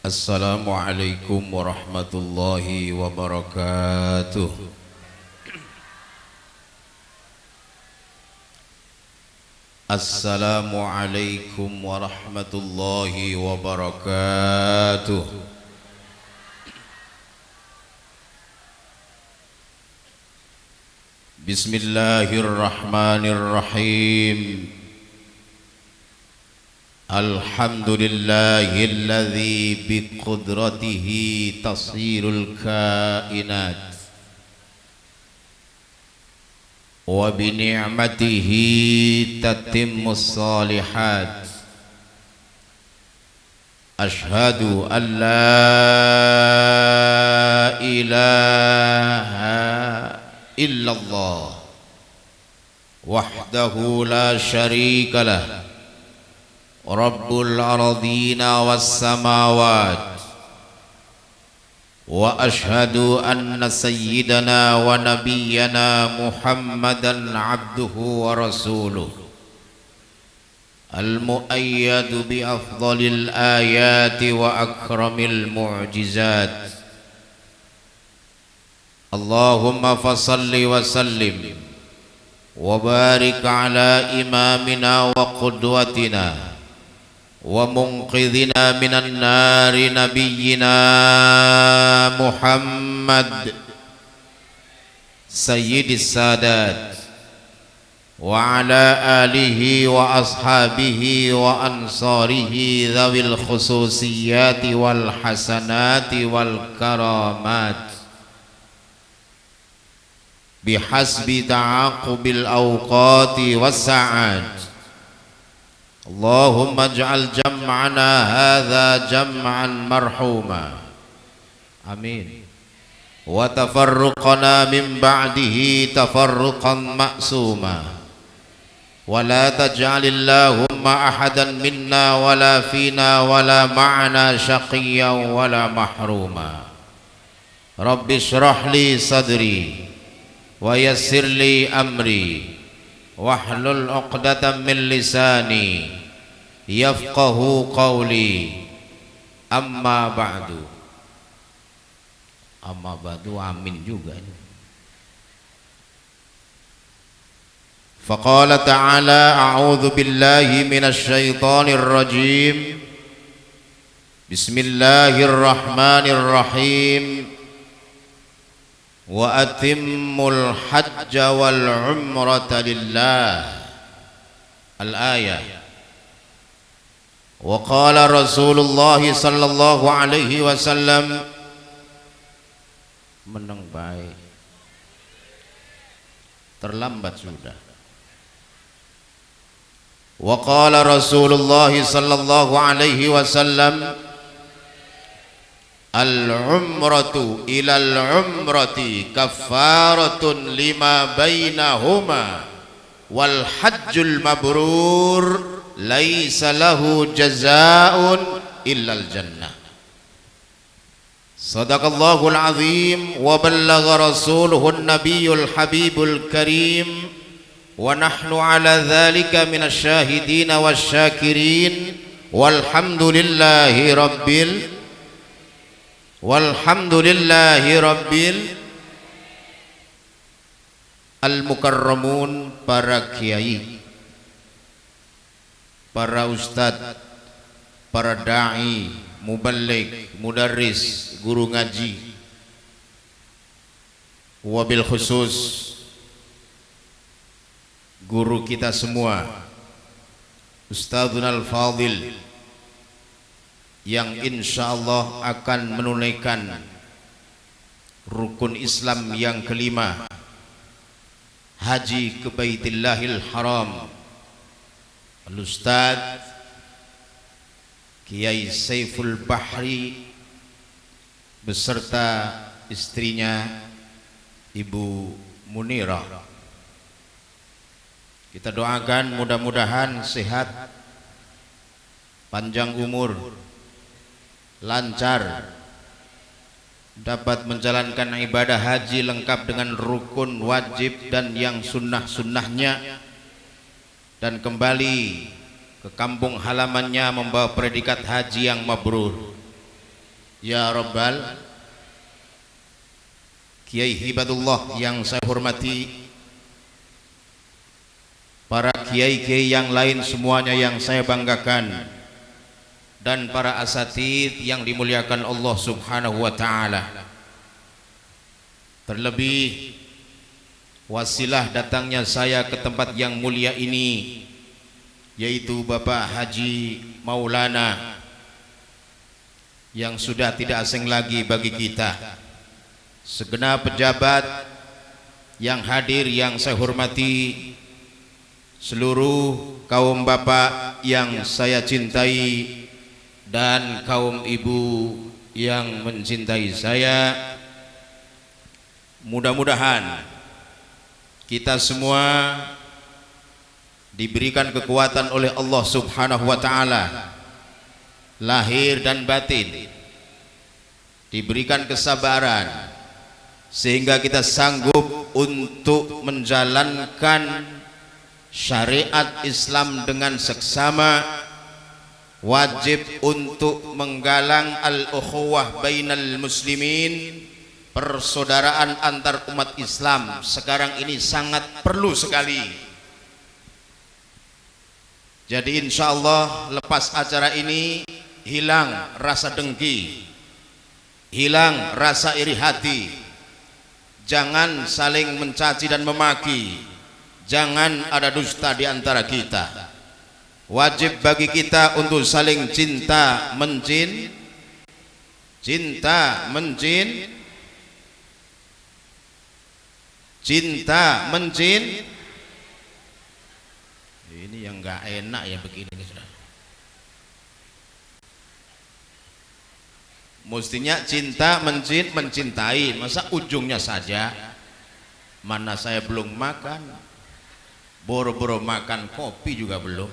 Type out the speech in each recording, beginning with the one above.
Assalamualaikum warahmatullahi wabarakatuh. Assalamualaikum warahmatullahi wabarakatuh. Bismillahirrahmanirrahim. Alhamdulillahilladzi biqudratihi tasirul kainat wa bini'matihi tatimmus salihat. Ashhadu an la ilaha illallah wahdahu la syarika lah, Rabbul ardina was samawat. Wa ashhadu anna sayyidana wa nabiyyana Muhammadan abduhu wa rasuluh, al-mu'ayyadu bi afdalil ayati wa akramil mu'jizat. Allahumma fasalli wa sallim wa barik ala imamina wa qudwatina wa munqidhina minan nari nabiyyina Muhammad sayyidis sadat wa ala alihi wa ashabihi wa ansarihi dhawil khususiyati wal hasanati wal karamat bihasbi ta'aqubil awqati was sa'at. Allahumma ij'al jam'ana hadza jam'an marhuma, amin, wa tafarruqana min ba'dihi tafarruqan ma'suma, wa la taj'alillahumma ahadan minna wala fina wala ma'ana shaqiyyan wala mahruma. Rabbi shrah li sadri wa yassir li amri wahlul 'uqdatam min lisani yafqahu qawli. Amma ba'du. Amma ba'du, amin juga ini. Faqala ta'ala a'udzu billahi minasy syaithanir rajim. Bismillahirrahmanirrahim. Wa atimmul hajja wal umrata lillah. Al-ayah. Wa qala Rasulullah sallallahu alaihi wasallam, meneng baik, terlambat sudah. Wa qala Rasulullah sallallahu alaihi wasallam, al-umratu ilal umrati kaffaratun lima bainahuma wal hajjul mabrur laisa lahu jazaa'un illal jannah. Sadaqallahul azim wa ballagha rasuluhun nabiyyul habibul karim wa nahnu ala dhalika minasy syahidin wasyakirin walhamdulillahi rabbil al-mukarramun. Para kiai, para ustadz, para da'i, muballigh, mudarris, guru ngaji, wabil khusus guru kita semua, Ustadzuna al-Fadil, yang insyaallah akan menunaikan rukun Islam yang kelima, haji ke Baitillahil Haram, Al-Ustadz Kiai Saiful Bahri beserta istrinya Ibu Munirah. Kita doakan mudah-mudahan sehat, panjang umur, lancar, dapat menjalankan ibadah haji lengkap dengan rukun wajib dan yang sunnah-sunnahnya, dan kembali ke kampung halamannya membawa predikat haji yang mabrur. Ya Rabbal Kiai Hibadullah yang saya hormati, para kiai-kiai yang lain semuanya yang saya banggakan, dan para asatidz yang dimuliakan Allah Subhanahu wa taala. Terlebih wasilah datangnya saya ke tempat yang mulia ini, yaitu Bapak Haji Maulana, yang sudah tidak asing lagi bagi kita. Segenap pejabat yang hadir yang saya hormati, seluruh kaum bapak yang saya cintai, dan kaum ibu yang mencintai saya, mudah-mudahan kita semua diberikan kekuatan oleh Allah Subhanahu wa taala, lahir dan batin, diberikan kesabaran sehingga kita sanggup untuk menjalankan syariat Islam dengan seksama, wajib untuk menggalang al-ukhuwah bainal muslimin, persaudaraan antar umat Islam sekarang ini sangat perlu sekali. Jadi insya Allah lepas acara ini hilang rasa dengki, hilang rasa iri hati, jangan saling mencaci dan memaki, jangan ada dusta di antara kita. Wajib bagi kita untuk saling cinta mencin, cinta mencin, cinta mencin. Ini yang nggak enak ya begini. Mestinya cinta mencin, mencintai, masa ujungnya saja. Mana saya belum makan, boro-boro makan kopi juga belum.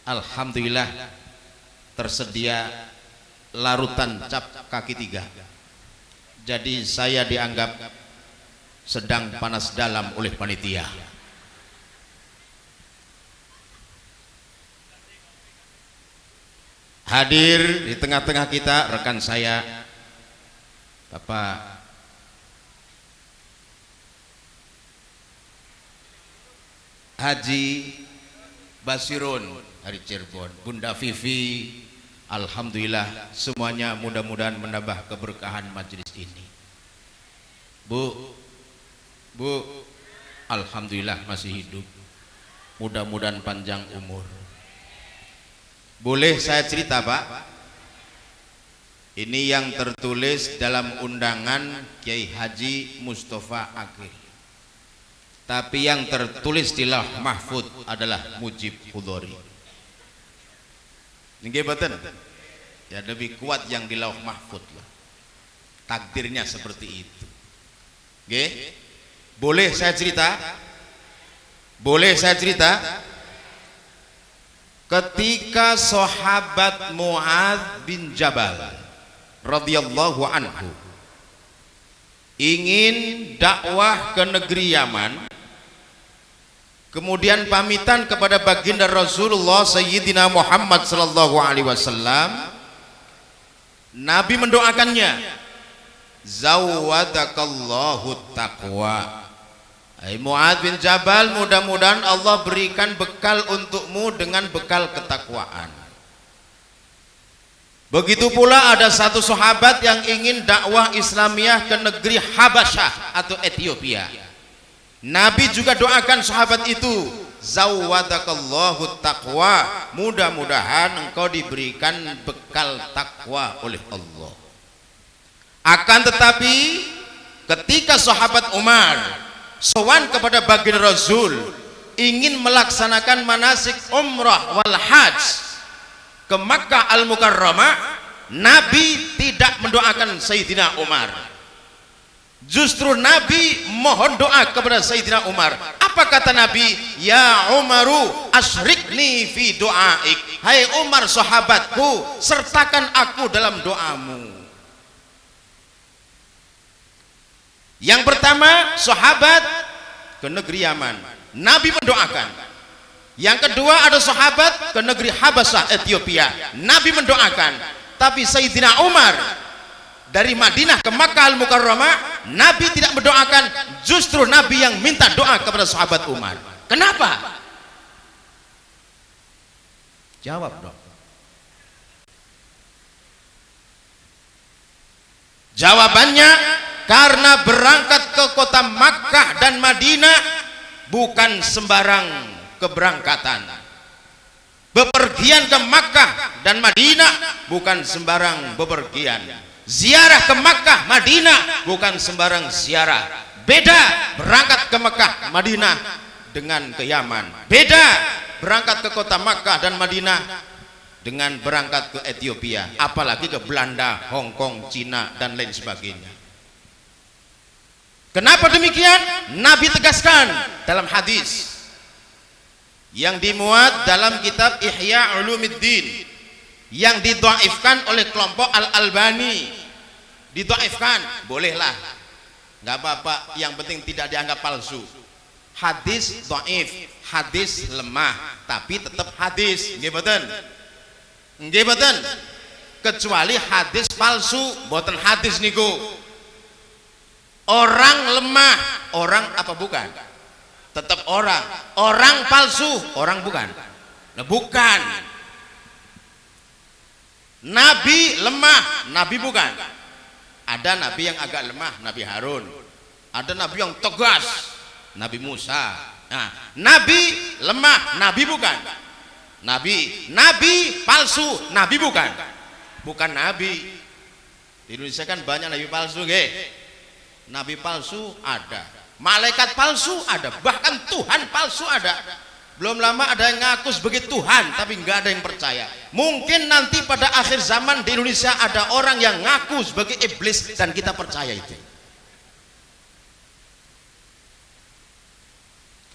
Alhamdulillah tersedia larutan cap kaki 3. Jadi saya dianggap sedang panas dalam oleh panitia. Hadir di tengah-tengah kita rekan saya Bapak Haji Basirun dari Cirebon, Bunda Vivi. Alhamdulillah semuanya mudah-mudahan menambah keberkahan majelis ini. Bu, alhamdulillah masih hidup, mudah-mudahan panjang umur. Boleh saya cerita Pak? Ini yang tertulis dalam undangan Kiai Haji Mustafa Akil, tapi yang tertulis di Lauh Mahfud adalah Mujib Hudori. Nggih boten? Ya lebih kuat yang di Lauh Mahfud lah. Takdirnya seperti itu. Nggih? Boleh saya cerita? Boleh saya cerita? Ketika sahabat Mu'adz bin Jabal radhiyallahu anhu ingin dakwah ke negeri Yaman, kemudian pamitan kepada baginda Rasulullah Sayyidina Muhammad sallallahu alaihi wasallam, Nabi mendoakannya, zawadakallahu taqwa. Hai Mu'adz bin Jabal, mudah-mudahan Allah berikan bekal untukmu dengan bekal ketakwaan. Begitu pula ada satu sahabat yang ingin dakwah Islamiyah ke negeri Habasyah atau Ethiopia. Nabi juga doakan sahabat itu, zawadakallahu taqwa, mudah-mudahan engkau diberikan bekal takwa oleh Allah. Akan tetapi ketika sahabat Umar sowan kepada baginda Rasul ingin melaksanakan manasik umrah wal hajj ke Makkah Al-Mukarramah, Nabi tidak mendoakan Sayyidina Umar. Justru Nabi mohon doa kepada Sayyidina Umar. Apa kata Nabi? Ya Umaru asyrikni fi doaik. Hai Umar sahabatku, sertakan aku dalam doamu. Yang pertama sahabat ke negeri Yaman, Nabi mendoakan. Yang kedua ada sahabat ke negeri Habasyah Ethiopia, Nabi mendoakan. Tapi Sayyidina Umar dari Madinah ke Makkah Al-Mukarramah, Nabi tidak mendoakan, justru Nabi yang minta doa kepada sahabat Umar. Kenapa? Jawab dong. Jawabannya, karena berangkat ke kota Makkah dan Madinah bukan sembarang keberangkatan. Bepergian ke Makkah dan Madinah bukan sembarang bepergian. Ziarah ke Makkah Madinah bukan sembarang ziarah. Beda berangkat ke Makkah Madinah dengan ke Yaman. Beda berangkat ke kota Makkah dan Madinah dengan berangkat ke Ethiopia, apalagi ke Belanda, Hong Kong, Cina dan lain sebagainya. Kenapa demikian? Nabi tegaskan dalam hadis yang dimuat dalam kitab Ihya Ulumuddin, yang didhaifkan oleh kelompok Al-Albani. Didhaifkan, bolehlah, nggak apa-apa, yang penting tidak dianggap palsu. Hadis dhaif, hadis lemah, tapi tetap hadis, nggih mboten? Nggih mboten? Kecuali hadis palsu, mboten hadis niku. Orang lemah, orang apa bukan? Tetap orang. Orang palsu, orang bukan? Nah, bukan. Nabi lemah, nabi bukan. Ada nabi yang agak lemah, Nabi Harun. Ada nabi yang tegas, Nabi Musa. Nah, nabi lemah, nabi bukan. Nabi palsu, nabi bukan. Bukan nabi. Di Indonesia kan banyak nabi palsu, nggih. Nabi palsu ada, malaikat palsu ada, bahkan Tuhan palsu ada. Belum lama ada yang ngaku sebagai Tuhan tapi nggak ada yang percaya. Mungkin nanti pada akhir zaman di Indonesia ada orang yang ngaku sebagai iblis dan kita percaya itu.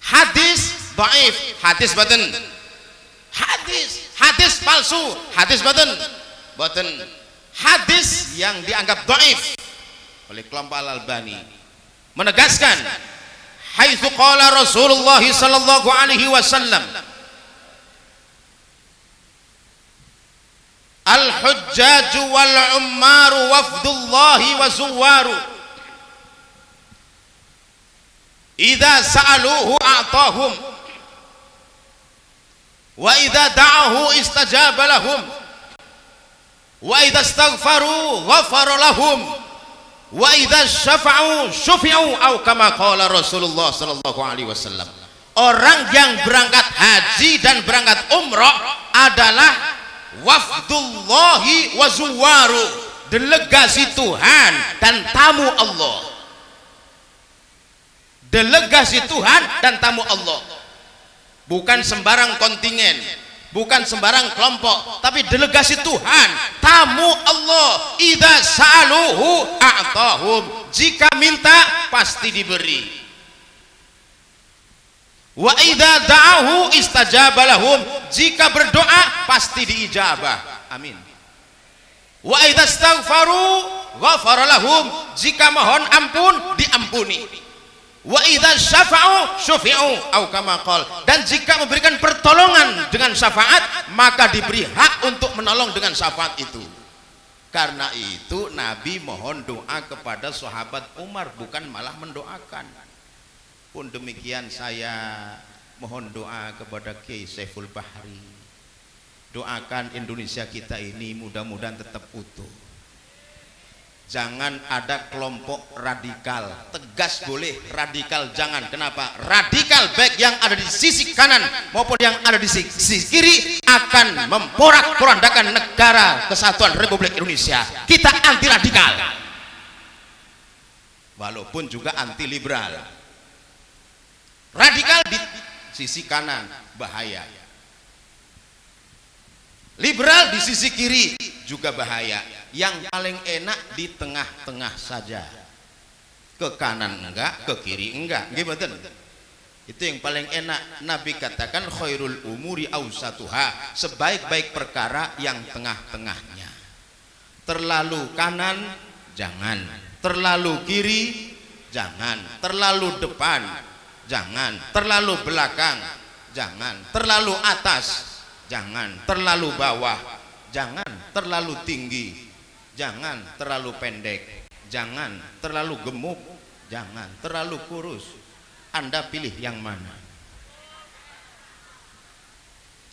Hadis dhaif, hadis batin. Hadis palsu, hadis batin. Hadis yang dianggap dhaif oleh kelompok Al-Albani menegaskan, haitsu qala Rasulullah sallallahu alaihi wasallam, al-hujjaju wal ummaru wafdullahi wa zuwaru idza sa'aluhu a'tahum wa idza da'ahu istajaba lahum wa idza istaghfaru ghafara lahum wa idza syafa'u syufi'u au kama qala Rasulullah sallallahu alaihi wasallam. Orang yang berangkat haji dan berangkat umrah adalah wafdullahi wa zuwaru, delegasi Tuhan dan tamu Allah. Delegasi Tuhan dan tamu Allah. Bukan sembarang kontingen, bukan sembarang kelompok, tapi delegasi Tuhan, tamu Allah. Idza sa'aluhu a'tahum, jika minta pasti diberi. Wa idza da'ahu istajaba lahum, jika berdoa pasti diijabah. Amin. Wa idza istaghfaru ghafara lahum, jika mohon ampun diampuni. Wa idza syafa'u syufi'u au kama qol, dan jika memberikan pertolongan dengan syafaat maka diberi hak untuk menolong dengan syafaat itu. Karena itu Nabi mohon doa kepada sahabat Umar, bukan malah mendoakan. Pun demikian saya mohon doa kepada Kiai Saiful Bahri, doakan Indonesia kita ini mudah-mudahan tetap utuh. Jangan ada kelompok radikal, tegas boleh, radikal jangan. Kenapa? Radikal baik yang ada di sisi kanan maupun yang ada di sisi kiri akan memporak-porandakan negara kesatuan Republik Indonesia. Kita anti radikal, walaupun juga anti liberal. Radikal di sisi kanan bahaya, liberal di sisi kiri juga bahaya. Yang paling enak di tengah-tengah saja, ke kanan enggak, ke kiri enggak, gimana? Itu yang paling enak. Nabi katakan khairul umuri awsatuha, sebaik-baik perkara yang tengah-tengahnya. Terlalu kanan jangan, terlalu kiri jangan, terlalu depan jangan, terlalu belakang jangan, terlalu atas jangan, terlalu bawah jangan. terlalu tinggi, jangan terlalu pendek, jangan terlalu gemuk, jangan terlalu kurus. Anda pilih yang mana?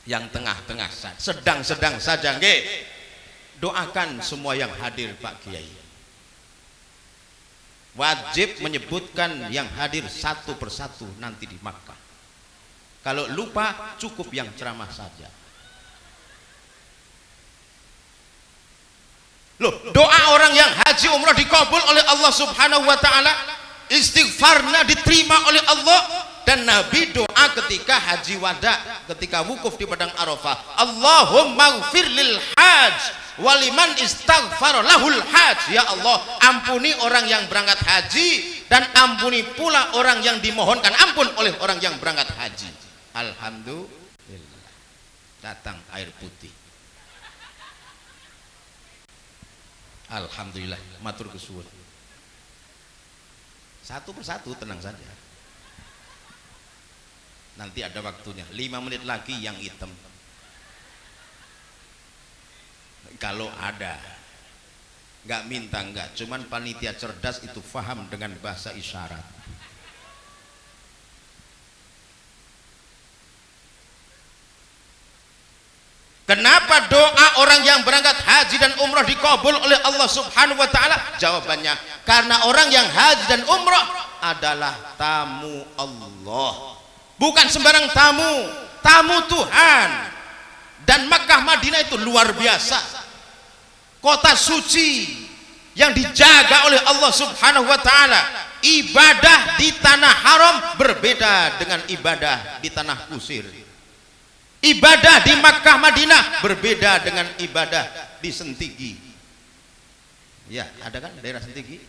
Yang tengah-tengah saja, sedang-sedang saja. Nggih. Doakan semua yang hadir Pak Kiai. Wajib menyebutkan yang hadir satu persatu nanti di Makkah. Kalau lupa cukup yang ceramah saja. Loh, doa orang yang haji umrah dikabul oleh Allah Subhanahu wa taala, istighfarnya diterima oleh Allah, dan Nabi doa ketika haji wada, ketika wukuf di padang Arafah, Allahumma ighfir lil hajj waliman istaghfar lahul hajj. Ya Allah, ampuni orang yang berangkat haji dan ampuni pula orang yang dimohonkan ampun oleh orang yang berangkat haji. Alhamdulillah, datang air putih. Alhamdulillah, matur kesuwun. Satu persatu, tenang saja. Nanti ada waktunya, 5 menit lagi yang hitam. Kalau ada, nggak minta nggak, cuman panitia cerdas itu faham dengan bahasa isyarat. Kenapa doa orang yang berangkat haji dan umrah dikabul oleh Allah Subhanahu wa taala? Jawabannya, karena orang yang haji dan umrah adalah tamu Allah. Bukan sembarang tamu, tamu Tuhan. Dan Makkah Madinah itu luar biasa. Kota suci yang dijaga oleh Allah Subhanahu wa taala. Ibadah di tanah haram berbeda dengan ibadah di tanah kusir. Ibadah di Makkah Madinah berbeda dengan ibadah di Sentigi. Ya, ada kan daerah Sentigi?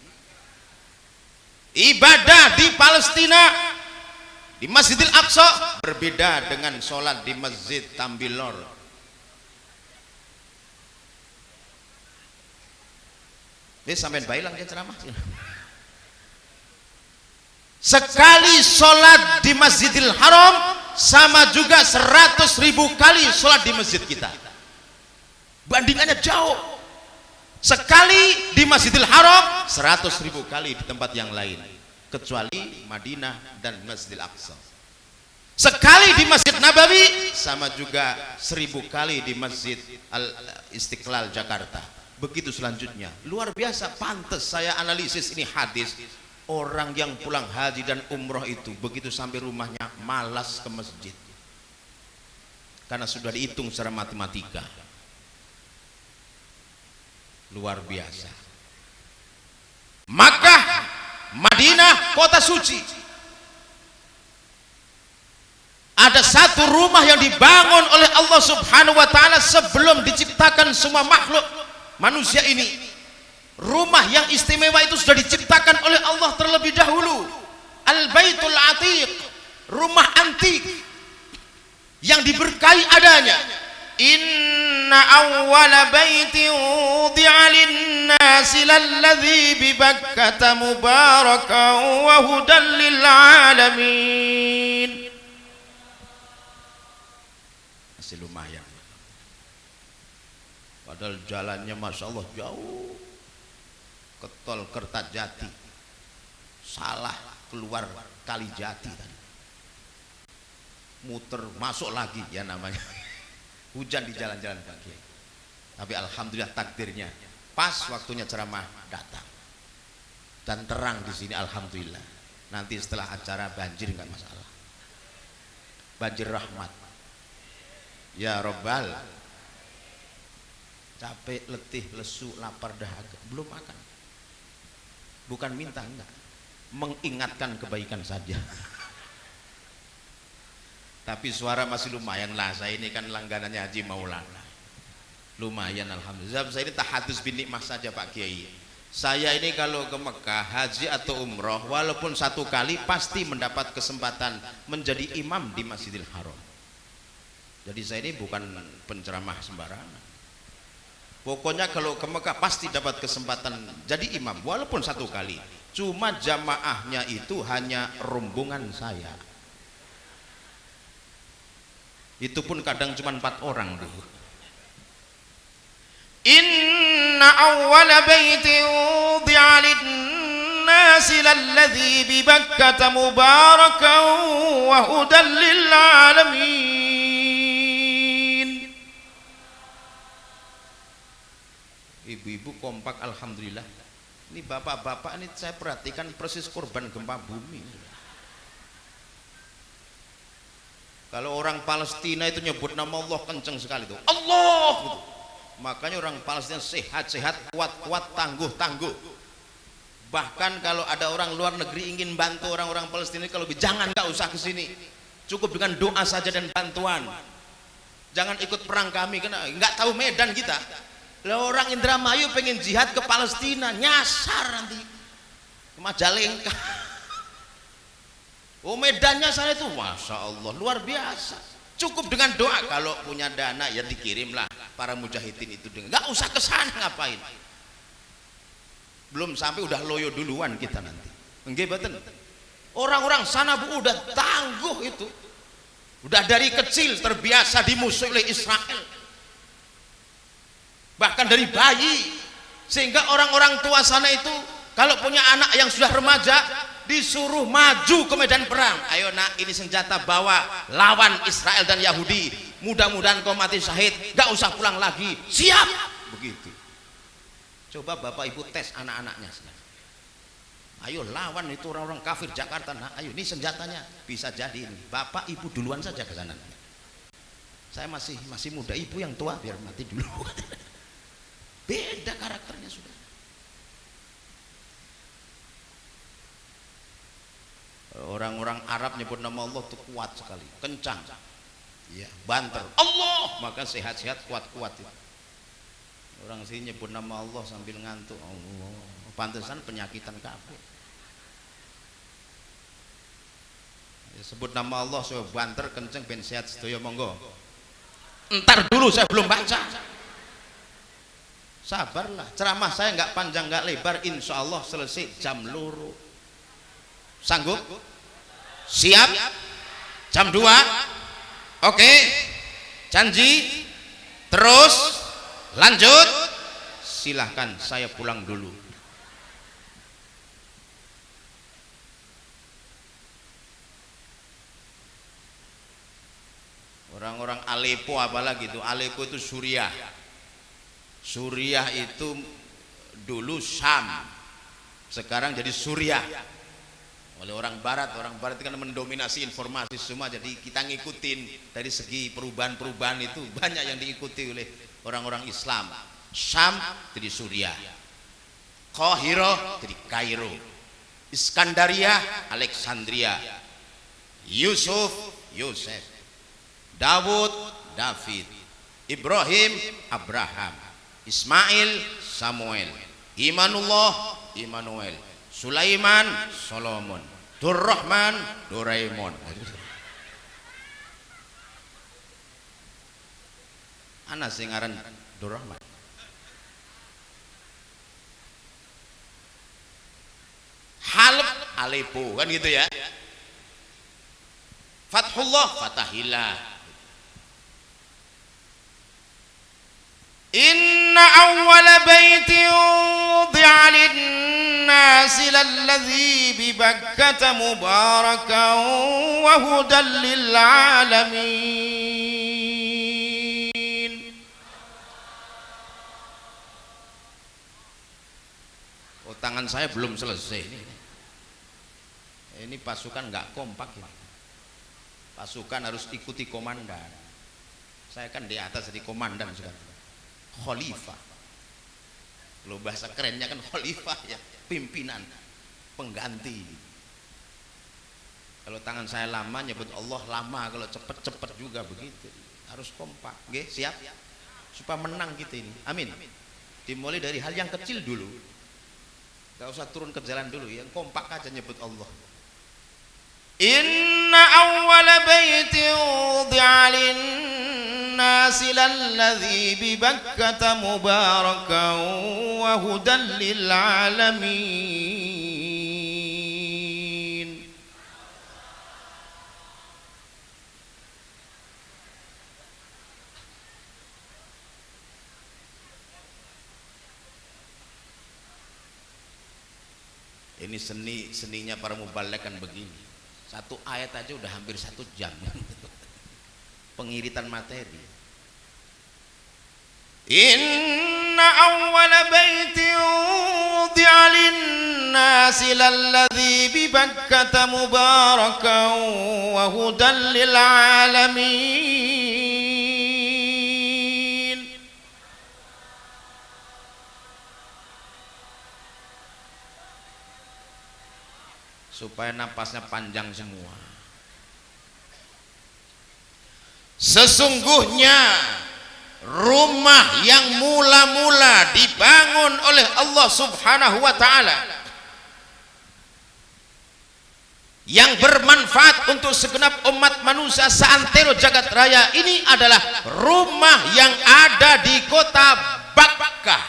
Ibadah di Palestina, di Masjidil Aqsa berbeda dengan sholat di Masjid Tambilor. Dia sampai bailang dia ceramah. Sekali sholat di Masjidil Haram sama juga 100.000 kali sholat di masjid kita. Bandingannya jauh. Sekali di Masjidil Haram 100.000 kali di tempat yang lain, kecuali Madinah dan Masjidil Aqsa. Sekali di Masjid Nabawi sama juga 1000 kali di Masjid Al-Istiqlal Jakarta. Begitu selanjutnya. Luar biasa. Pantes saya analisis ini hadis. Orang yang pulang haji dan umroh itu begitu sampai rumahnya malas ke masjid, karena sudah dihitung secara matematika. Luar biasa. Makkah Madinah kota suci. Ada satu rumah yang dibangun oleh Allah Subhanahu wa taala sebelum diciptakan semua makhluk manusia ini. Rumah yang istimewa itu sudah diciptakan oleh Allah terlebih dahulu. Al-Baitul Atiq, rumah antik yang diberkahi adanya. Inna awwala baitin wudi'a lin-nasi lalladzi bi Bakkah mubarakan wa hudan lil alamin. Masih lumayan. Padahal jalannya Masya Allah jauh. Ke tol Kertajati, salah keluar Kalijati tadi, muter masuk lagi ya namanya. Hujan di jalan-jalan pagi. Tapi alhamdulillah takdirnya pas waktunya ceramah datang dan terang di sini alhamdulillah. Nanti setelah acara banjir nggak masalah, banjir rahmat ya Rabbal. Capek, letih, lesu, lapar, dahaga, belum makan. Bukan minta, enggak, mengingatkan kebaikan saja. Tapi suara masih lumayan lah. Saya ini kan langganannya Haji Maulana, lumayan alhamdulillah. Saya ini tahadus bin nikmah saja Pak Kiai. Saya ini kalau ke Mekah haji atau umroh, walaupun satu kali pasti mendapat kesempatan menjadi imam di Masjidil Haram. Jadi saya ini bukan penceramah sembarangan. Pokoknya kalau ke Mekah pasti dapat kesempatan jadi imam walaupun satu kali. Cuma jamaahnya itu hanya rombongan saya. Itu pun kadang cuma 4 orang dulu. Inna awwala baitin wudi'a lin-nasi lalladzi bi Bakkah mubarakan wa hudan lil alamin. Ibu-ibu kompak alhamdulillah. Ini bapak-bapak ini saya perhatikan persis korban gempa bumi. Kalau orang Palestina itu nyebut nama Allah kenceng sekali tuh. Allah gitu. Makanya orang Palestina sehat-sehat, kuat-kuat, tangguh-tangguh. Bahkan kalau ada orang luar negeri ingin bantu orang-orang Palestina, kalau jangan, nggak usah ke sini. Cukup dengan doa saja dan bantuan. Jangan ikut perang kami karena nggak tahu medan kita. Lah orang Indramayu pengen jihad ke Palestina, nyasar nanti ke Majalengka. Oh medannya sana itu masya Allah luar biasa. Cukup dengan doa, kalau punya dana ya dikirimlah para mujahidin itu, nggak usah ke sana ngapain. Belum sampai udah loyo duluan kita nanti. Nggih mboten. Orang-orang sana Bu udah tangguh itu. Udah dari kecil terbiasa dimusuhi oleh Israel. Bahkan dari bayi, sehingga orang-orang tua sana itu kalau punya anak yang sudah remaja disuruh maju ke medan perang. Ayo nak, ini senjata, bawa, lawan Israel dan Yahudi, mudah-mudahan kau mati syahid, gak usah pulang lagi. Siap begitu. Coba bapak ibu tes anak-anaknya. Ayo lawan itu orang-orang kafir Jakarta. Nah ayo, ini senjatanya, bisa jadi ini. Bapak ibu duluan saja ke sana. Saya masih muda, ibu yang tua biar mati dulu. Beda karakternya sudah. Orang-orang Arab nyebut nama Allah itu kuat sekali, kencang, ya, banter. Allah, maka sehat-sehat, kuat-kuat itu. Orang sini nyebut nama Allah sambil ngantuk. Allah, pantesan penyakitan kafir. Ya, sebut nama Allah saya banter, kenceng, ben sehat sedaya monggo. Entar dulu saya belum baca. Sabarlah, ceramah saya nggak panjang nggak lebar, insya Allah selesai jam loro. Sanggup? Siap? Jam 2? Oke, janji? Terus? Lanjut? Silahkan, saya pulang dulu. Orang-orang Aleppo apalagi itu, Aleppo itu Suriah. Suriah itu dulu Syam, sekarang jadi Suriah oleh orang Barat. Orang Barat itu kan mendominasi informasi semua, jadi kita ngikutin dari segi perubahan-perubahan itu banyak yang diikuti oleh orang-orang Islam. Syam jadi Suriah, Qahirah jadi Kairo, Iskandaria Alexandria, Yusuf Yosef, Dawud David, Ibrahim Abraham, Ismail Samuel, Imanullah Immanuel, Sulaiman Solomon, Durrahman Doraemon. Ana sing aran Durrahman. Halb Aleppo kan gitu ya. Fathullah Fatahillah. Inna awwala baitin wudi'a lin-nasi lalladzi bi Bakkah mubarakan wa hudan lil alamin. Oh, tangan saya belum selesai ini. Ini pasukan nggak kompak ini. Pasukan harus ikuti komandan. Saya kan di atas jadi komandan sekarang. Khalifah, kalau bahasa kerennya kan khalifah ya, pimpinan, pengganti. Kalau tangan saya lama nyebut Allah lama, kalau cepet-cepet juga begitu. Harus kompak, oke, siap? Supaya menang kita ini, amin. Dimulai dari hal yang kecil dulu, gak usah turun ke jalan dulu, yang kompak aja nyebut Allah. Inna awwala baitin wudi'a lin-nasi lalladzi bi Bakkah mubarakan wa hudan lil alamin. ini seninya para mubalek kan begini. Satu ayat aja udah hampir 1 jam. Pengiritan materi. Inna awwala baitin wudi'a lin-nasi lalladzi bi Bakkata mubarakan wa hudan lil alamin. Supaya napasnya panjang semua. Sesungguhnya rumah yang mula-mula dibangun oleh Allah Subhanahu wa taala yang bermanfaat untuk segenap umat manusia seantero jagat raya ini adalah rumah yang ada di kota Bakkah.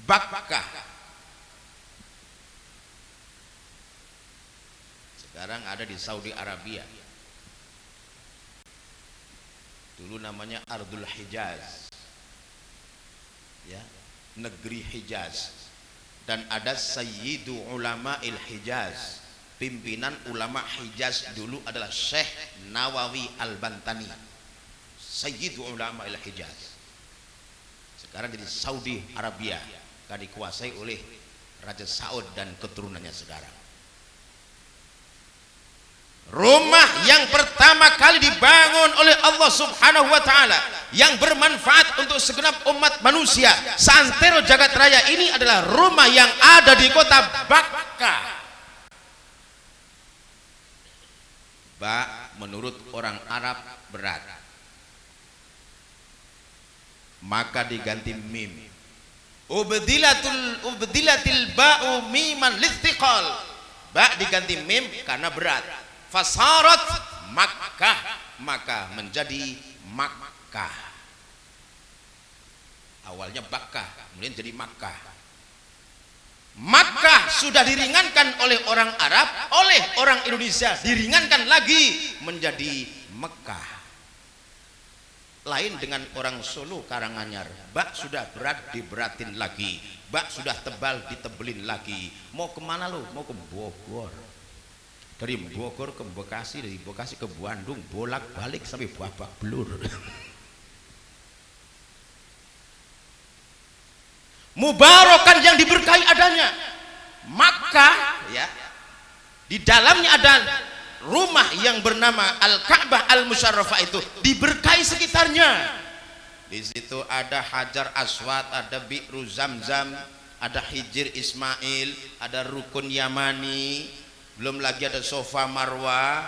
Bakkah. Sekarang ada di Saudi Arabia. Dulu namanya Ardul Hijaz, ya, negeri Hijaz. Dan ada Sayyidu Ulama'il Hijaz, pimpinan ulama Hijaz dulu adalah Syekh Nawawi Al-Bantani, Sayyidu Ulama'il Hijaz. Sekarang jadi Saudi Arabia, kan dikuasai oleh Raja Saud dan keturunannya sekarang. Rumah yang pertama kali dibangun oleh Allah Subhanahu wa taala yang bermanfaat untuk segenap umat manusia seantero jagat raya ini adalah rumah yang ada di kota Bakkah. Ba menurut orang Arab berat, maka diganti mim. Ubdilatil ba'u miman listiqal. Ba diganti mim karena berat. Fasarat Makkah, maka menjadi Makkah. Awalnya Bakkah, kemudian jadi Makkah. Makkah sudah diringankan oleh orang Arab, oleh orang Indonesia diringankan lagi menjadi Mekah. Lain dengan orang Solo Karanganyar, bak sudah berat diberatin lagi, bak sudah tebal ditebelin lagi. Mau kemana lo? Mau ke Bogor. Dari Bogor ke Bekasi, dari Bekasi ke Bandung, bolak-balik sampai babak belur. Mubarakan yang diberkahi adanya. Makkah, ya, di dalamnya ada rumah yang bernama Al-Ka'bah Al-Musyarrafah, itu diberkahi sekitarnya. Di situ ada Hajar Aswad, ada Bi'ru Zamzam, ada Hijir Ismail, ada Rukun Yamani. Belum lagi ada Sofa Marwa,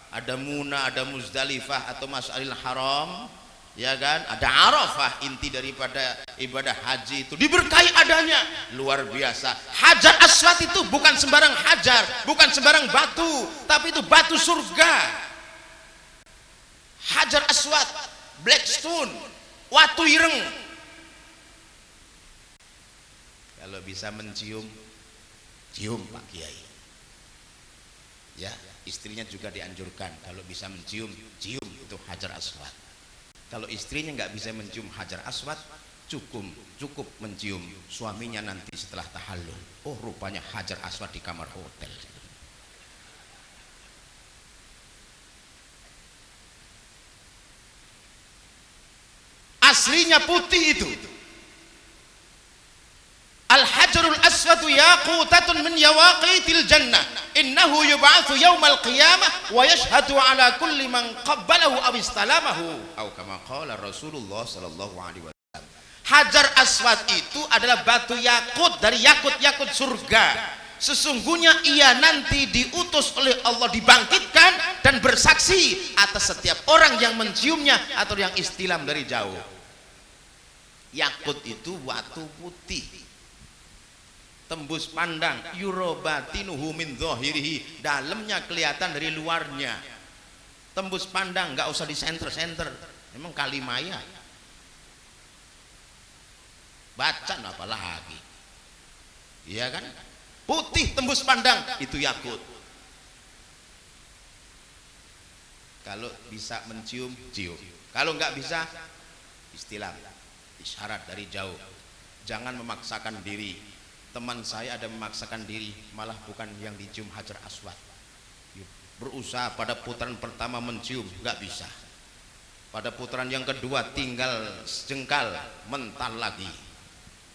ada Muna, ada Muzdalifah atau Mas'alil Haram, ya kan? Ada Arafah, inti daripada ibadah haji itu diberkahi adanya. Luar biasa. Hajar Aswad itu bukan sembarang hajar, bukan sembarang batu, tapi itu batu surga. Hajar Aswad, black stone, watu ireng. Kalau bisa mencium, cium Pak Kiai. Ya, istrinya juga dianjurkan kalau bisa mencium, cium itu Hajar Aswad. Kalau istrinya nggak bisa mencium Hajar Aswad, cukup mencium suaminya nanti setelah tahallul. Oh, rupanya Hajar Aswad di kamar hotel. Aslinya putih itu. Al-Hajarul Aswadu yaqutatun min yawaqitil jannah. Innahu yub'atsu yaumal qiyamah wa yashhadu ala kulli man qabbalahu aw istalamahu. Atau kama qala Rasulullah sallallahu alaihi wasallam. Hajar Aswad itu adalah batu yakut dari yakut-yakut surga. Sesungguhnya ia nanti diutus oleh Allah, dibangkitkan dan bersaksi atas setiap orang yang menciumnya atau yang istilam dari jauh. Yakut itu batu putih, tembus pandang, yurobatinuhu min dhahirihi, dalamnya kelihatan dari luarnya. Tembus pandang, nggak usah di senter-senter. Memang kalimaya. Bacan apalagi. Iya kan? Putih tembus pandang, itu yakut. Kalau bisa mencium, cium. Kalau nggak bisa, istilah, isyarat dari jauh. Jangan memaksakan diri. teman saya ada memaksakan diri, malah bukan yang dicium Hajar Aswad, berusaha pada putaran pertama mencium, nggak bisa. Pada putaran yang kedua tinggal sejengkal, mental lagi.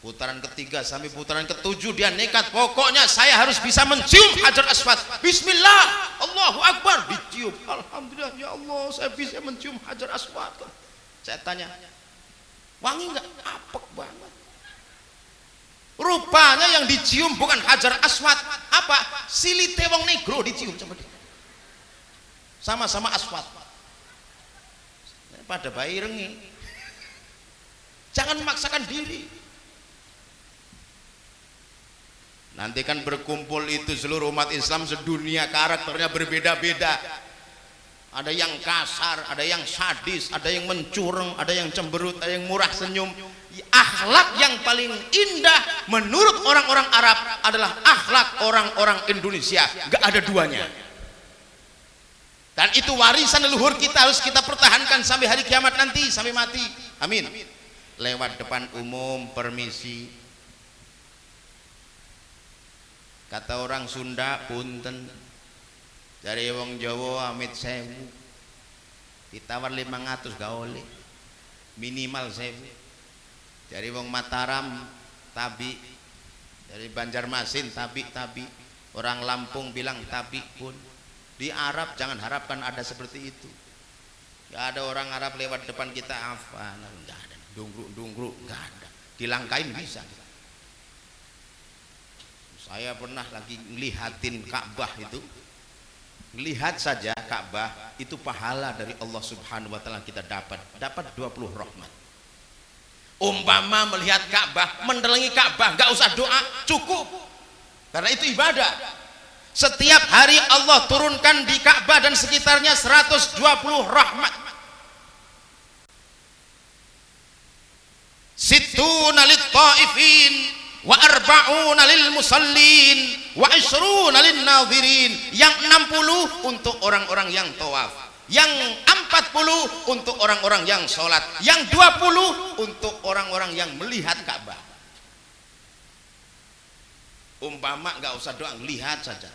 Putaran ketiga sampai putaran ketujuh dia nekat, pokoknya saya harus bisa mencium Hajar Aswad. Bismillah, Allahu Akbar, dicium. Alhamdulillah ya Allah, saya bisa mencium Hajar Aswad. Saya tanya, wangi nggak? Apek banget. Rupanya yang dicium bukan Hajar Aswad, apa? Silite wong negro dicium sama dia. Sama-sama aswad. Pada bayi rengi. Jangan memaksakan diri. Nanti kan berkumpul itu seluruh umat Islam sedunia, karakternya berbeda-beda. Ada yang kasar, ada yang sadis, ada yang mencurang, ada yang cemberut, ada yang murah senyum. Akhlak yang paling indah menurut orang-orang Arab adalah akhlak orang-orang Indonesia. Gak ada duanya. Dan itu warisan leluhur kita, harus kita pertahankan sampai hari kiamat nanti, sampai mati. Amin. Lewat depan umum, permisi. Kata orang Sunda, punten. Dari wong Jawa amit sewu. Ditawar 500 gak oleh. Minimal sewu. Dari wong Mataram tabi. Dari Banjarmasin tabi. Orang Lampung bilang tabi pun. Di Arab jangan harapkan ada seperti itu. Gak ada orang Arab lewat depan kita afan, enggak ada. Dungruk, enggak ada. Dilangkain bisa. Saya pernah lagi ngelihatin Ka'bah itu. Lihat saja Ka'bah itu pahala dari Allah Subhanahu wa taala kita dapat 20 rahmat. Umpama melihat Ka'bah, mendalangi Ka'bah, enggak usah doa, cukup. Karena itu ibadah. Setiap hari Allah turunkan di Ka'bah dan sekitarnya 120 rahmat. Sittuna lit ta'ifin wa arba'una lil musallin wa 'ishruna lin nadhirin. Yang 60 untuk orang-orang yang tawaf, yang 40 untuk orang-orang yang sholat, yang 20 untuk orang-orang yang melihat Ka'bah. Umpama nggak usah doa, lihat saja.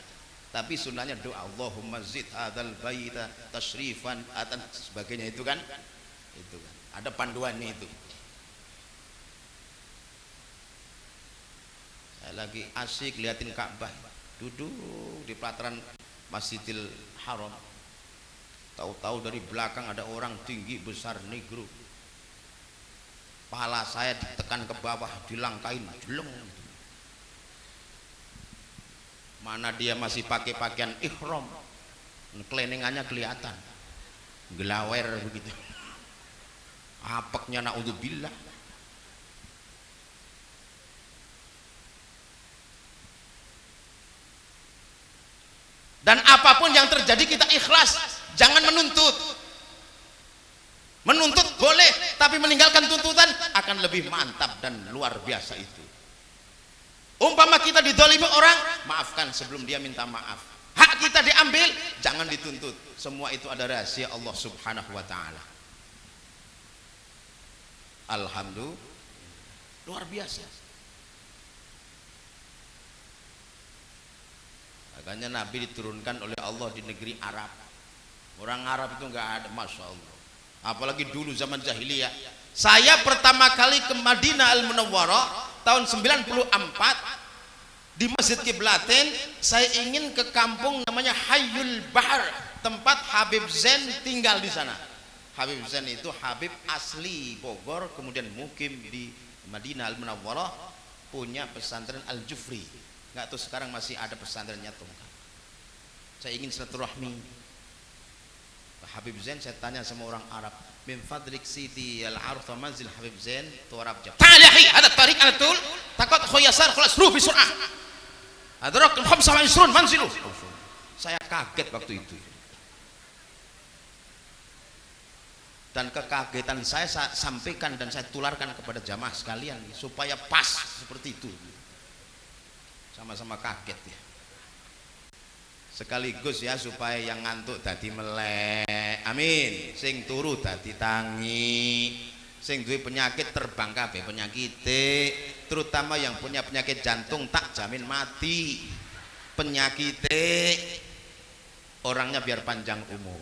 Tapi sunnahnya doa, Allahumma zid hadzal baita tashrifan dan sebagainya, itu kan. Ada panduannya itu. Saya lagi asik liatin Ka'bah, duduk di pelataran Masjidil Haram. Tahu-tahu dari belakang ada orang tinggi besar negro. Kepala saya ditekan ke bawah, dilangkain, jeleng. Mana dia masih pakai pakaian ihram, keleningannya kelihatan, gelawer begitu, apeknya naudzubillah. Dan apapun yang terjadi kita ikhlas, jangan menuntut. Menuntut boleh, tapi meninggalkan tuntutan akan lebih mantap dan luar biasa itu. Umpama kita didolimi orang, maafkan sebelum dia minta maaf. Hak kita diambil, jangan dituntut. Semua itu ada rahasia Allah Subhanahu wa taala. Alhamdulillah, luar biasa. Makanya Nabi diturunkan oleh Allah di negeri Arab. Orang Arab itu enggak ada, masya Allah. Apalagi dulu zaman jahiliyah. Saya pertama kali ke Madinah Al-Munawwarah tahun 94 di Masjid Kiblatin. Saya ingin ke kampung namanya Hayyul Bahar, tempat Habib Zain tinggal di sana. Habib Zain itu Habib asli Bogor, kemudian mukim di Madinah Al-Munawwarah, punya pesantren Al-Jufri. Nggak tahu sekarang masih ada pesantrennya tuh. Saya ingin silaturahmi. Habib Zain, saya tanya sama orang Arab, min fadlik sidi al-arfa manzil Habib Zain, tu Arab jawab, ta'al ya akhi, ada tarik ala tul, takut khuyasar khulas ruh bisur'ah, adrak 25 manzilu. Saya kaget waktu itu. Dan kekagetan saya sampaikan dan saya tularkan kepada jamaah sekalian supaya pas seperti itu. Sama-sama kaget ya. Sekaligus ya supaya yang ngantuk dadi melek. Amin. Sing turu dadi tangi. Sing duwe penyakit terbang kabeh penyakite. terutama yang punya penyakit jantung tak jamin mati. Penyakitnya orangnya biar panjang umur.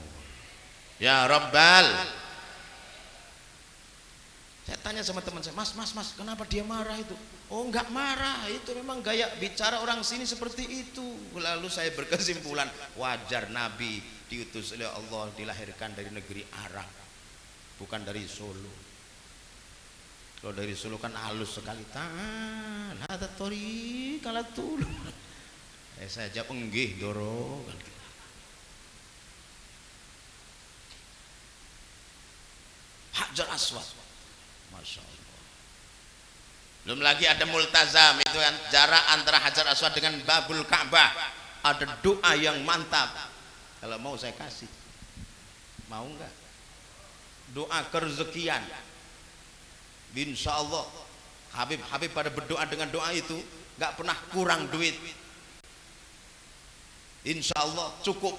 Ya Rabbal. Saya tanya sama teman saya, mas, kenapa dia marah itu? Oh enggak marah, itu memang gaya bicara orang sini seperti itu. Lalu saya berkesimpulan, wajar Nabi diutus oleh Allah dilahirkan dari negeri Arab, bukan dari Solo. Kalau dari Solo kan halus sekali, tangan, ada tori kalatul. Saya jawab enggih doro. Hajar Aswad, masya Allah. Belum lagi ada multazam, itu yang jarak antara Hajar Aswad dengan Babul Ka'bah. Ada doa yang mantap. Kalau mau saya kasih, mau enggak? Doa kerezekian. Insya Allah Habib pada berdoa dengan doa itu enggak pernah kurang duit. Insya Allah cukup.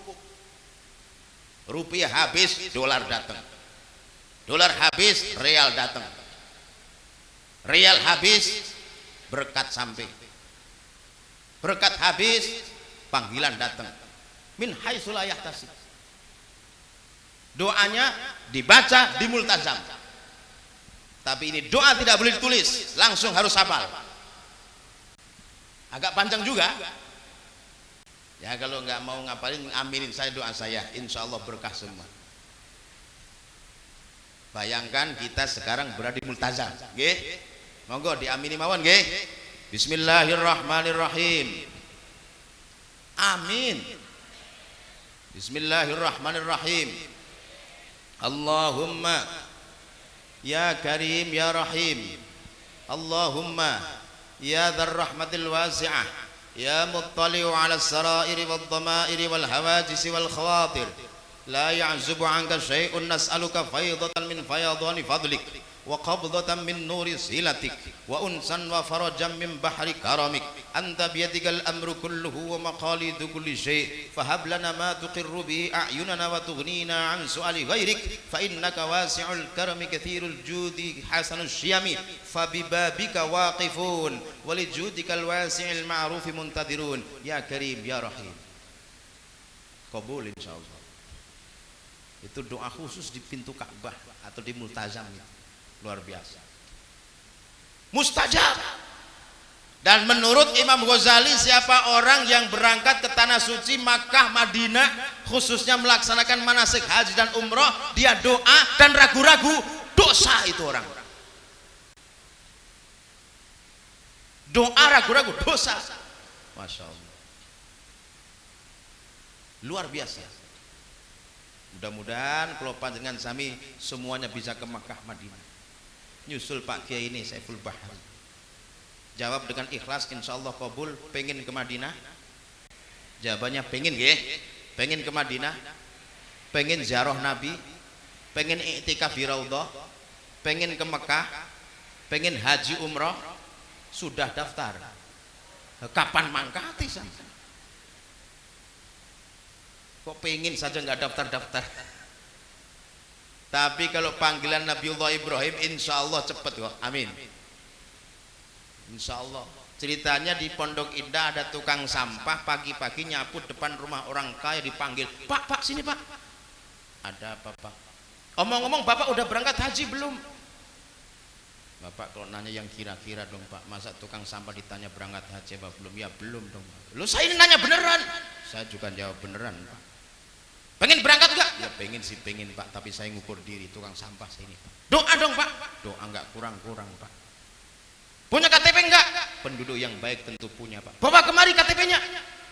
Rupiah habis, dolar datang. Dolar habis, real datang. Real habis, berkat sampai. Berkat habis, panggilan datang. Min haitsu la yahtasib. Doanya dibaca di multazam. Tapi ini doa tidak boleh ditulis, langsung harus hafal. Agak panjang juga. Ya kalau nggak mau ngapalin, aminin saya doa saya, insya Allah berkah semua. Bayangkan kita sekarang berada di multazam, nggih. Monggo diamini mawon nggih. Bismillahirrahmanirrahim. Amin. Bismillahirrahmanirrahim. Allahumma ya Karim ya Rahim. Allahumma ya dzar rahmatil wasi'ah. Ya muttali'u 'ala as-sara'iri wad-dhama'iri wal hawajisi wal khawatir. La ya'zubu 'anka syai'un nas'aluka faydatan min fayadani fadlik wa qabdatan min nuri silatik wa unsan wa farajan min bahri karamik. Anta biyadikal amru kulluhu wa maqalidu kulli syai' fahab lana ma tuqirru bihi a'yunana wa tughnina 'an su'ali ghairik fa innaka wasi'ul karami katsirul judi hasanus syiyami fa bibabika waqifun wa li judikal wasi'il ma'rufi muntadirun ya Karim ya Rahim. Qabul insyaallah. Itu doa khusus di pintu Ka'bah atau di multazam itu. Luar biasa. Mustajab. Dan menurut Imam Ghazali, siapa orang yang berangkat ke tanah suci Makkah, Madinah, khususnya melaksanakan manasik haji dan umroh, dia doa dan ragu-ragu, dosa itu orang. Doa ragu-ragu, dosa. Masya Allah. Luar biasa. Mudah-mudahan kalau panjenengan sami semuanya bisa ke Makkah, Madinah. Nyusul Pak Kiai ini Saiful Bahri. Jawab dengan ikhlas, insya Allah kabul. Pengen ke Madinah? Jawabannya pengen nggih. Pengen ke Madinah, pengen ziarah Nabi, pengen iktikaf di Raudhah, pengen ke Mekah, pengen haji umroh. Sudah daftar. Kapan mangkati sampai? Kok pengen saja nggak daftar-daftar? Tapi kalau panggilan Nabiullah Ibrahim, insya Allah cepat kok. Amin. Insya Allah. Ceritanya di Pondok Indah ada tukang sampah pagi-pagi nyapu depan rumah orang kaya, dipanggil, Pak, sini Pak. Ada apa Pak? Omong-omong Bapak udah berangkat haji belum? Bapak kalau nanya yang kira-kira dong Pak. Masa tukang sampah ditanya berangkat haji apa belum? Ya belum dong Pak. Lu saya ini nanya beneran. Saya juga jawab beneran Pak. Pengen berangkat enggak? Ya pengen sih, pengen Pak, tapi saya ngukur diri tukang sampah sini Pak. Doa dong Pak. Doa enggak kurang-kurang Pak. Punya KTP enggak? Penduduk yang baik tentu punya Pak. Bawa kemari KTP-nya.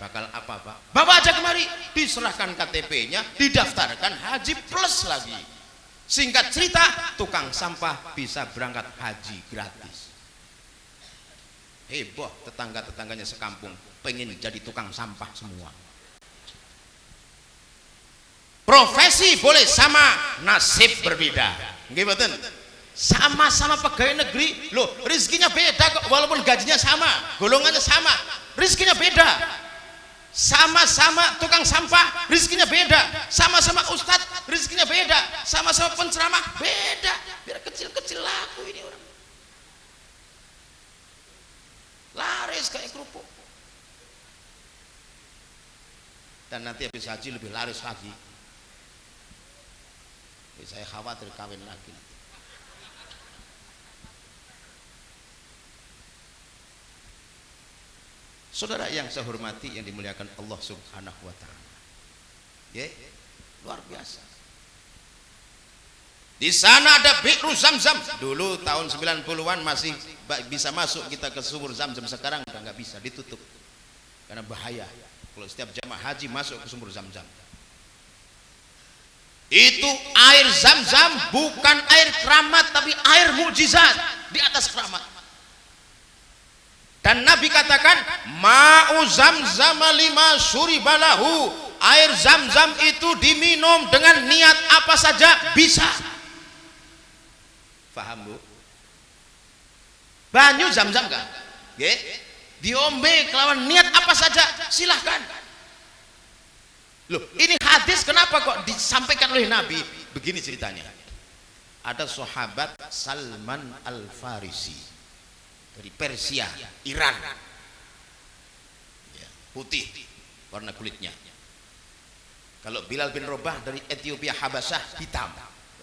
Bakal apa Pak? Bawa aja kemari. Diserahkan KTP-nya, didaftarkan haji plus lagi. Singkat cerita, tukang sampah bisa berangkat haji gratis. Heboh tetangga-tetangganya sekampung pengen jadi tukang sampah semua. Profesi boleh sama, nasib berbeda. Nggih mboten? Sama-sama pegawai negeri, loh rezekinya beda kok, walaupun gajinya sama, golongannya sama, rezekinya beda. Sama-sama tukang sampah, rezekinya beda. Sama-sama ustadz, rezekinya beda. Sama-sama penceramah, beda. Biar kecil-kecil laku ini orang. laris kayak kerupuk. Dan nanti habis haji lebih laris lagi. Jadi saya khawatir kawin lagi. Saudara yang saya hormati, yang dimuliakan Allah Subhanahu wa taala. Ya, luar biasa. Di sana ada Bi'ru Zamzam. Dulu tahun 90-an masih bisa masuk kita ke sumur Zamzam, sekarang udah nggak bisa, ditutup. Karena bahaya kalau setiap jamaah haji masuk ke sumur Zamzam. Itu air Zamzam bukan air keramat, tapi air mukjizat di atas keramat. Dan Nabi katakan, ma'u Zamzam lima syuribalahu, air Zamzam itu diminum dengan niat apa saja bisa. Paham Bu? Banyu Zamzam kan? Nggih. Diombe kelawan niat apa saja silahkan. Loh, ini hadis kenapa kok disampaikan oleh Nabi? Begini ceritanya. Ada sahabat Salman Al-Farisi dari Persia, Iran, ya, putih warna kulitnya. Kalau Bilal bin Rabah dari Ethiopia, Habasyah, hitam.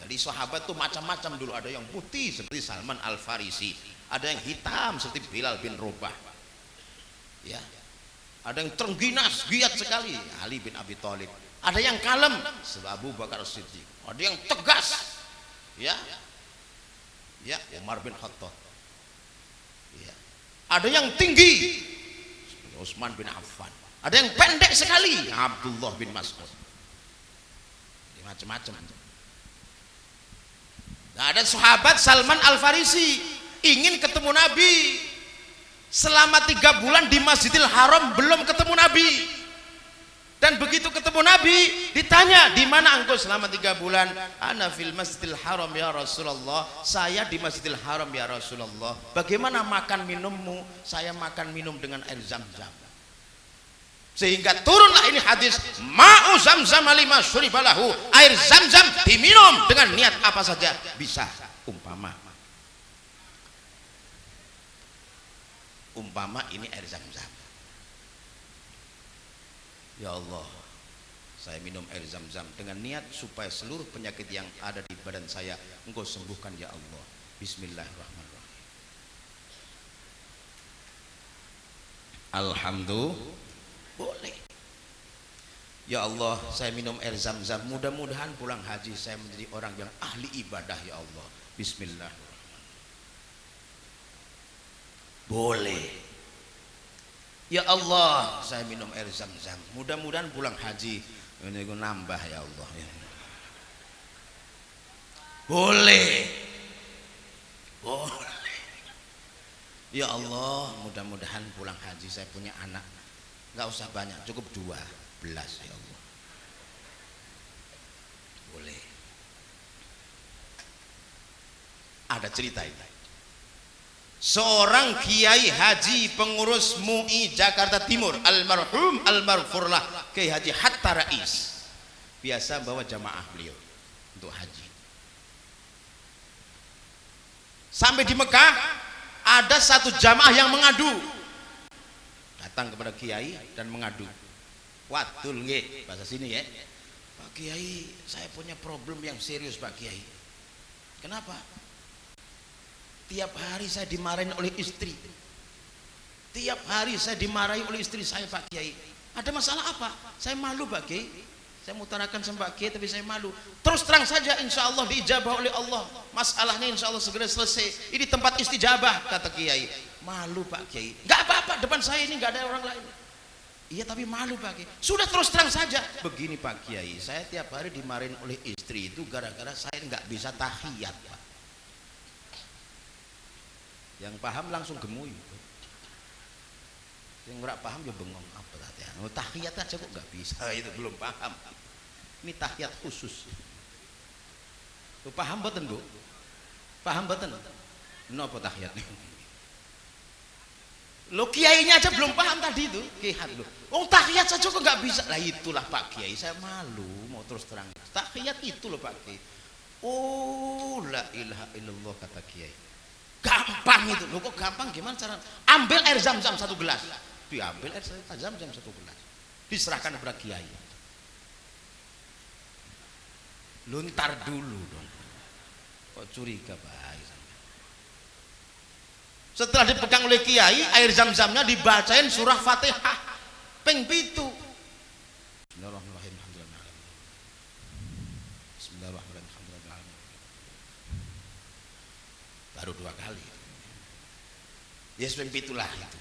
Jadi sahabat tuh macam-macam dulu, ada yang putih seperti Salman Al-Farisi, ada yang hitam seperti Bilal bin Rabah, ya, ada yang terengginas, giat sekali Ali bin Abi Thalib, ada yang kalem Abu Bakar Siddiq, ada yang tegas, ya, Umar bin Khattab, ya, ada yang tinggi Utsman bin Affan, ada yang pendek sekali Abdullah bin Mas'ud, macam-macam. Nah, ada sahabat Salman Al-Farisi ingin ketemu Nabi, selama 3 bulan di Masjidil Haram belum ketemu Nabi. Dan begitu ketemu Nabi ditanya, di mana engkau selama 3 bulan? Ana fil Masjidil Haram ya Rasulullah, saya di Masjidil Haram ya Rasulullah. Bagaimana makan minummu? Saya makan minum dengan air Zamzam. Sehingga turunlah ini hadis, ma'u Zamzam lima syuribalahu, air Zamzam diminum dengan niat apa saja bisa. Umpama ini air Zamzam. Ya Allah, saya minum air Zamzam dengan niat supaya seluruh penyakit yang ada di badan saya Engkau sembuhkan ya Allah. Bismillahirrahmanirrahim. Alhamdulillah. Boleh. Ya Allah, saya minum air Zamzam, mudah-mudahan pulang haji saya menjadi orang yang ahli ibadah ya Allah. Bismillahirrahmanirrahim. Boleh. Ya Allah, saya minum air Zamzam, mudah-mudahan pulang haji ini nambah ya Allah. Boleh. Boleh. Ya Allah, mudah-mudahan pulang haji saya punya anak, nggak usah banyak, cukup 12 ya Allah. Boleh. Ada cerita ini. Seorang kiai haji pengurus MUI Jakarta Timur, almarhum almarfurlah Kiai Haji Hatta Rais, biasa bawa jamaah beliau untuk haji. Sampai di Mekah ada satu jamaah yang mengadu, datang kepada kiai dan mengadu. Wadul nggih, bahasa sini ya. Pak Kiai, saya punya problem yang serius Pak Kiai. Kenapa? Tiap hari saya dimarahin oleh istri. Tiap hari saya dimarahi oleh istri saya Pak Kiai. Ada masalah apa? Saya malu Pak Kiai. Saya mengutarakan sama Pak Kiai tapi saya malu. Terus terang saja, insya Allah diijabah oleh Allah. Masalahnya insya Allah segera selesai. Ini tempat istijabah, kata Kiai. Malu Pak Kiai. Enggak apa-apa, depan saya ini enggak ada orang lain. Iya tapi malu Pak Kiai. Sudah terus terang saja. Begini Pak Kiai, saya tiap hari dimarahin oleh istri itu gara-gara saya enggak bisa tahiyat Pak. Yang paham langsung gemui. Yang enggak paham ya bengong, apa tadi? Oh, tahiyat aja kok enggak bisa, itu belum paham. Ini tahiyat khusus. Lu paham mboten, Bu? Paham mboten? Napa tahiyat niku? Lo kiainya aja belum paham tadi itu, kihat lo. Oh tahiyat saja kok nggak bisa. Lah itulah Pak Kiai, saya malu mau terus terang. Tahiyat itu loh Pak Kiai. Oh la ilaha illallah kata Kiai. Gampang itu. Loh kok gampang, gimana cara? Ambil air zam-zam 1 gelas. Diambil air zam-zam 1 gelas. Diserahkan kepada kiai. Luntar dulu dong. Kok curiga baik. Setelah dipegang oleh kiai, air zam-zamnya dibacain surah Fatihah ping 7. Bismillahirrahmanirrahim. Bismillahirrahmanirrahim. Baru 2 kali. Yes, ping 7 lah itu.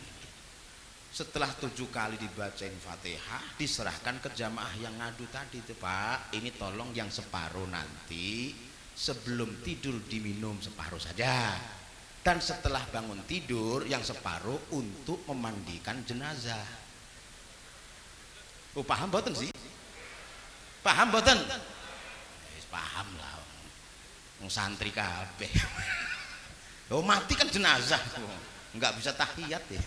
Setelah 7 kali dibacain Fatihah, diserahkan ke jamaah yang ngadu tadi itu, Pak. Ini tolong yang separuh nanti sebelum tidur diminum separuh saja. Dan setelah bangun tidur yang separuh untuk memandikan jenazah. Oh, paham boten sih? Paham boten? Paham lah. Wong santri kabeh. Oh, mati kan jenazah. Enggak bisa tahiyat ya.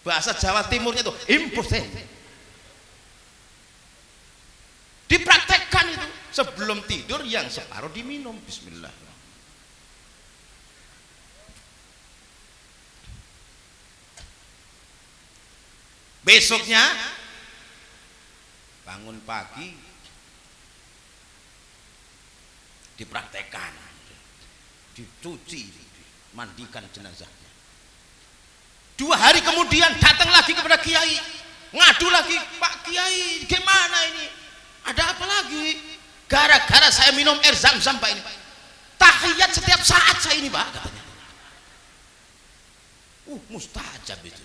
Bahasa Jawa Timurnya itu imposen. Dipraktekkan itu sebelum tidur yang separuh diminum. Bismillah. Besoknya bangun pagi dipraktekkan, dicuci, mandikan jenazahnya. 2 hari kemudian datang lagi kepada kiai, ngadu lagi, Pak Kiai, gimana ini? Ada apa lagi? Gara-gara saya minum air zam-zam Pak ini. Tahiyat setiap saat saya ini Pak, katanya. Mustajab itu.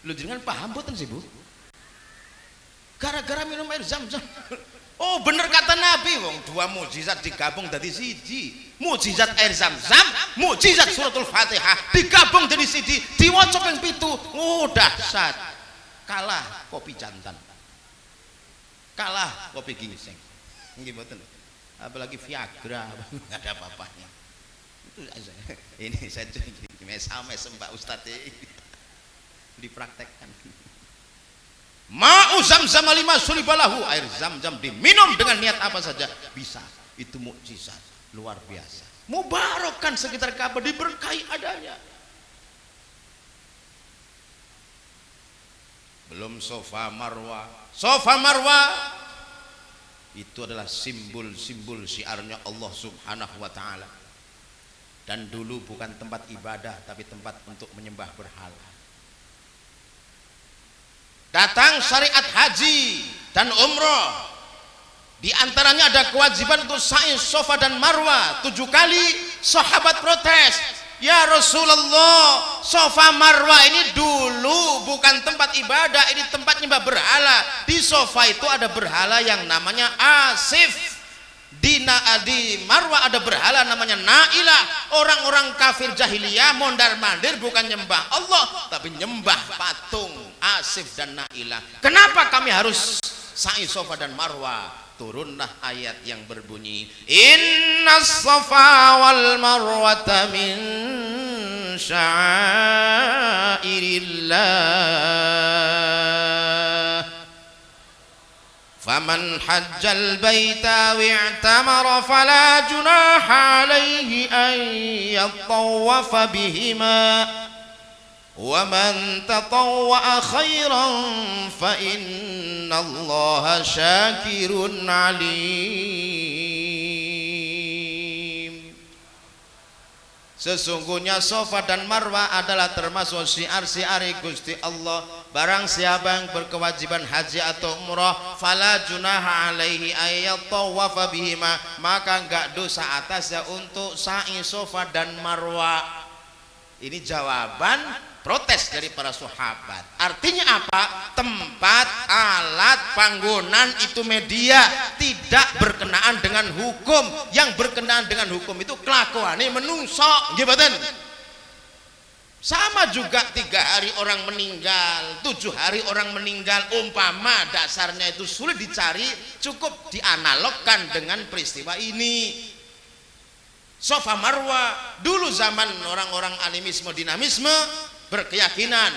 Lu jangan paham boten sih Bu? Gara-gara minum air zam-zam. Oh bener kata Nabi, wong 2 mukjizat digabung dari siji. Mukjizat air zam-zam, mukjizat suratul Fatihah digabung dari siji, diwaca ping 7. Oh dahsyat. Kalah kopi jantan. Kalah kopi ginseng. Nggih mboten. Apalagi Viagra, enggak ada apa-apanya. Itu ini saya sama Mbak Ustadz dipraktekkan. Ma'u zam-zam 5 suribalahu, air zam-zam diminum dengan niat apa saja bisa. Itu mukjizat luar biasa. Mubarakkan sekitar Ka'bah, diberkahi adanya. Belum Safa Marwa. Safa Marwa itu adalah simbol-simbol syiarnya Allah Subhanahu wa taala. Dan dulu bukan tempat ibadah tapi tempat untuk menyembah berhala. Datang syariat haji dan umroh, di antaranya ada kewajiban untuk sa'i Safa dan Marwa 7 kali. Sahabat protes, ya Rasulullah, Safa Marwa ini dulu bukan tempat ibadah, ini tempat nyembah berhala. Di Safa itu ada berhala yang namanya Asif, di Marwa ada berhala namanya Nailah. Orang-orang kafir jahiliyah mondar-mandir bukan nyembah Allah tapi nyembah patung Asif dan Nailah. Kenapa kami harus sa'i Safa dan Marwa? Turunlah ayat yang berbunyi, Innas Safa wal Marwata min sya'airillah faman hajjal baita wi'tamara fala junaha alaihi an yattawafa bihima wa man tatawwa'a khairan fa innallaha syakirun alim. Sesungguhnya Safa dan Marwa adalah termasuk syiar-syiar Gusti Allah. Barang siapa yang berkewajiban haji atau umrah, fala junaha alaihi ayyattawafa bihima, maka enggak dosa atasnya untuk sa'i Safa dan Marwa. Ini jawaban protes dari para sahabat. Artinya apa? Tempat, alat, panggonan itu media tidak berkenaan dengan hukum. Yang berkenaan dengan hukum itu kelakuane menungso, nggih mboten? Sama juga 3 hari orang meninggal, 7 hari orang meninggal, umpama dasarnya itu sulit dicari, cukup dianalogkan dengan peristiwa ini. Safa Marwa dulu zaman orang-orang animisme dinamisme berkeyakinan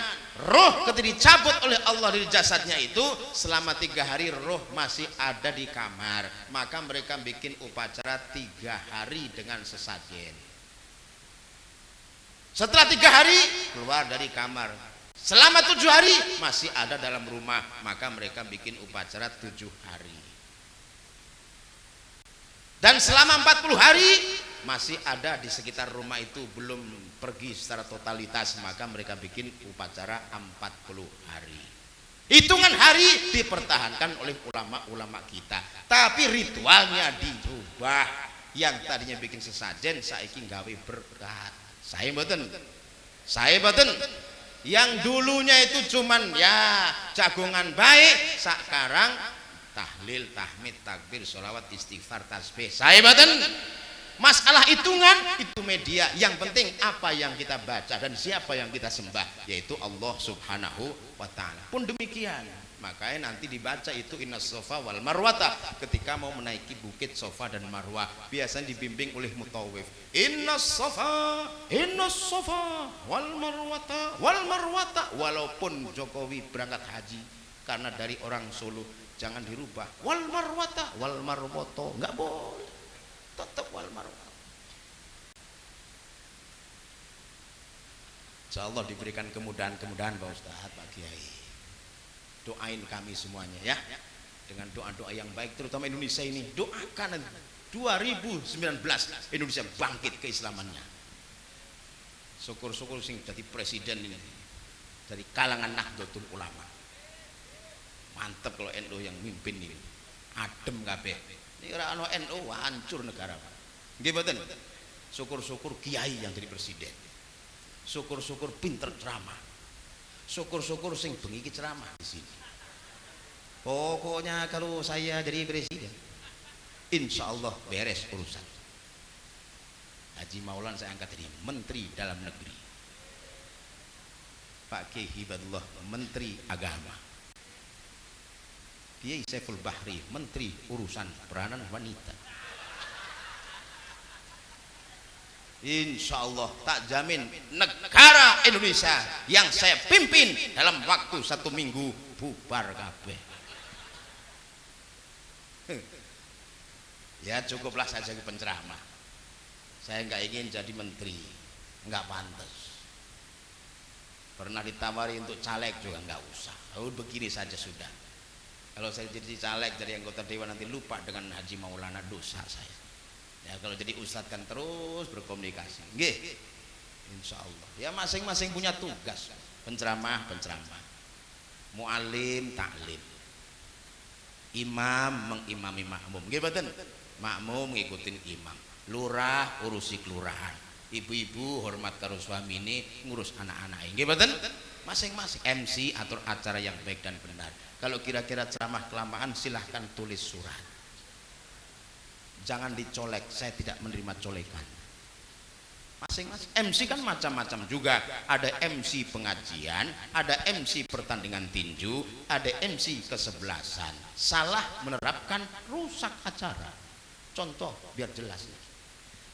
roh ketika dicabut oleh Allah dari jasadnya itu selama 3 hari roh masih ada di kamar, maka mereka bikin upacara 3 hari dengan sesajen. Setelah 3 hari keluar dari kamar, selama 7 hari masih ada dalam rumah, maka mereka bikin upacara 7 hari. Dan selama 40 hari masih ada di sekitar rumah itu belum pergi secara totalitas, maka mereka bikin upacara 40 hari. Hitungan hari dipertahankan oleh ulama-ulama kita, tapi ritualnya dirubah. Yang tadinya bikin sesajen saiki gawe berkat. Saya mboten. Yang dulunya itu cuman ya jagongan baik, sekarang tahlil, tahmid, takbir, sholawat, istighfar, tasbih. Saya mboten. Masalah hitungan itu media, yang penting apa yang kita baca dan siapa yang kita sembah, yaitu Allah Subhanahu wa ta'ala. Pun demikian, makanya nanti dibaca itu innas sofa wal marwata ketika mau menaiki bukit Sofa dan Marwah, biasanya dibimbing oleh mutawif. Innas sofa wal marwata. Walaupun Jokowi berangkat haji karena dari orang Solo, jangan dirubah wal marwato, nggak boleh, tetap wal marwah. Insyaallah diberikan kemudahan-kemudahan Pak Ustadz, Pak Kiai. Doain kami semuanya ya, dengan doa-doa yang baik, terutama Indonesia ini. Doakan 2019 Indonesia bangkit keislamannya. Syukur-syukur sing jadi presiden ini dari kalangan Nahdlatul Ulama. Mantep kalau NU yang mimpin ini, adem kabeh. Ini ora ana NU hancur negara. Nggih mboten? Syukur-syukur kiai yang jadi presiden. Syukur-syukur pinter ceramah. Syukur-syukur sing bengi ki ceramah di sini. Pokoknya kalau saya jadi presiden, insya Allah beres urusan. Haji Maulan saya angkat jadi Menteri Dalam Negeri. Pak Kiai Hibadullah Menteri Agama. Kiai Saiful Bahri Menteri Urusan Peranan Wanita. Insya Allah tak jamin negara Indonesia yang saya pimpin dalam waktu 1 minggu bubar kabeh. Ya cukuplah saya jadi penceramah. Saya nggak ingin jadi menteri, nggak pantas. Pernah ditawari untuk caleg juga nggak usah. Oh begini saja sudah. Kalau saya jadi caleg, jadi anggota dewan nanti lupa dengan Haji Maulana, dosa saya. Ya kalau jadi ustadz kan terus berkomunikasi. Nggih. Insya Allah. Ya masing-masing punya tugas. Penceramah, mualim, taklim. Imam mengimami makmum. Nggih mboten? Makmum ngikutin imam. Lurah urusi kelurahan. Ibu-ibu hormat karo suamine ngurus anak-anak. Nggih mboten? Masing-masing MC atur acara yang baik dan benar. Kalau kira-kira ceramah kelamaan silahkan tulis surat. Jangan dicolek, saya tidak menerima colekan. Masing-masing MC kan macam-macam juga. Ada MC pengajian, ada MC pertandingan tinju, ada MC kesebelasan. Salah menerapkan rusak acara. Contoh biar jelas.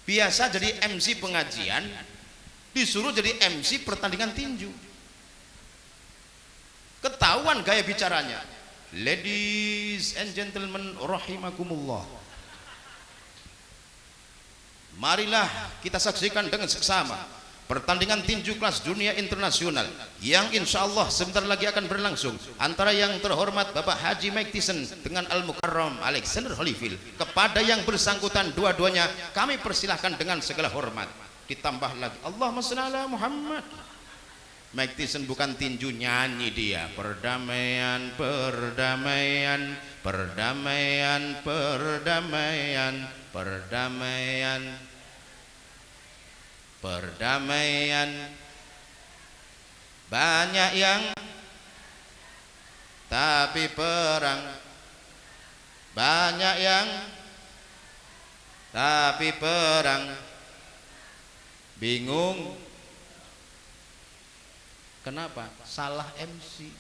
Biasa jadi MC pengajian, disuruh jadi MC pertandingan tinju. Ketahuan gaya bicaranya. Ladies and gentlemen rahimakumullah. Marilah kita saksikan dengan seksama pertandingan tinju kelas dunia internasional yang insya Allah sebentar lagi akan berlangsung antara yang terhormat Bapak Haji Mike Tyson dengan Al-Mukarram Alexander Holyfield. Kepada yang bersangkutan dua-duanya kami persilahkan dengan segala hormat. Ditambah lagi Allahumma shalli ala Muhammad. Mike Tyson bukan tinju, nyanyi dia. Perdamaian, perdamaian, perdamaian, perdamaian, perdamaian, perdamaian. Banyak yang tapi perang, banyak yang tapi perang. Bingung kenapa? Salah MC.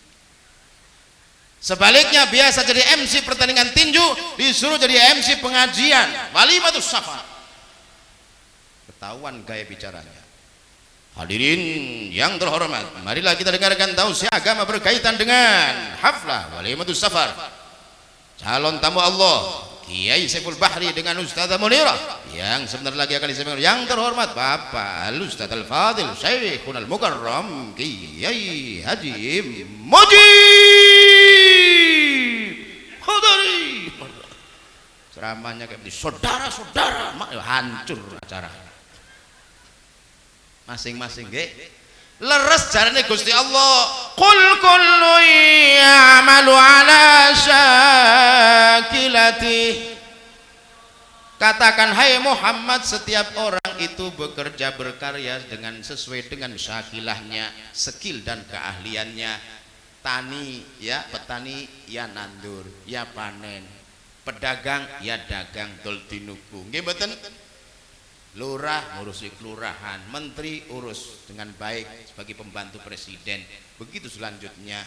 Sebaliknya biasa jadi MC pertandingan tinju disuruh jadi MC pengajian walimatus safar. Ketahuan gaya bicaranya. Hadirin yang terhormat, marilah kita dengarkan tausiah agama berkaitan dengan haflah walimatus safar. Calon tamu Allah Kiai Saiful Bahri dengan Ustazah Munirah yang sebentar lagi akan disampaikan yang terhormat Bapak Al-Ustaz Al-Fadil Syekhul Al-Mukarram Kiai Haji Mujib Khudari. Ceramahnya kayak begini, saudara-saudara, hancur acara masing-masing leres jarane Gusti Allah, qul kullu ya'malu ala syakilati. Katakan hai Muhammad, setiap orang itu bekerja berkarya dengan sesuai dengan syakilahnya, skill dan keahliannya. Tani ya petani, ya nandur, ya panen. Pedagang ya dagang dol tinuku. Nggih mboten? Lurah ngurusi kelurahan, menteri urus dengan baik sebagai pembantu presiden. Begitu selanjutnya.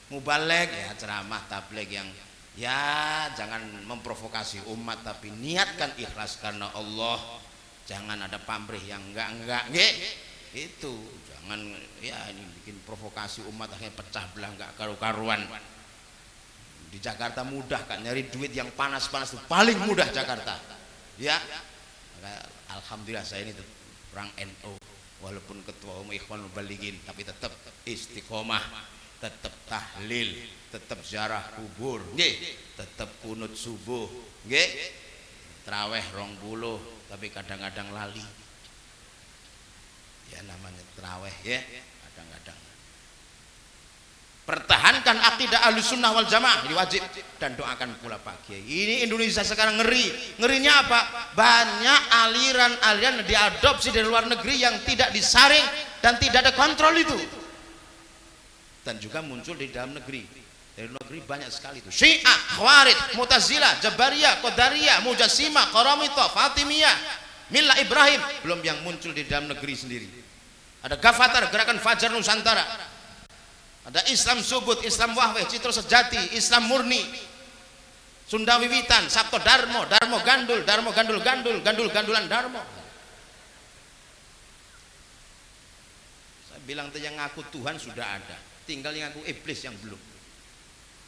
Mubaligh ya ceramah tabligh yang ya jangan memprovokasi umat tapi niatkan ikhlas karena Allah. Jangan ada pamrih yang enggak nggih. Itu jangan ya ini bikin provokasi umat akhirnya pecah belah enggak karu-karuan. Di Jakarta mudah kan nyari duit yang panas-panas itu paling mudah Jakarta. Ya. Alhamdulillah saya ini orang NU walaupun ketua umum Ikhwanul Balighin tapi tetap istiqomah, tetap tahlil, tetap ziarah kubur, nggih, tetap kunut subuh, nggih. Traweh 20 tapi kadang-kadang lali. Ya namanya traweh ya, kadang-kadang. Pertahankan akidah Ahlussunnah wal Jamaah, ini wajib, dan doakan pula Pak Kiai. Ini Indonesia sekarang ngerinya apa? Banyak aliran-aliran diadopsi dari luar negeri yang tidak disaring dan tidak ada kontrol itu, dan juga muncul di dalam negeri. Dari luar negeri banyak sekali itu, Syiah, Khawarij, Mu'tazilah, Jabariyah, Qadariyah, Mujassimah, Qaramithah, Fatimiyah, Milah Ibrahim, belum yang muncul di dalam negeri sendiri. Ada Gafatar, Gerakan Fajar Nusantara. Ada Islam Subut, Islam Wahweh, Citro Sejati, Islam Murni, Sunda Wiwitan, Sabto Darmo, Darmo Gandul, Darmo Gandul Gandul, Gandul Gandulan Darmo. Saya bilang yang ngaku Tuhan sudah ada, tinggal yang ngaku iblis yang belum.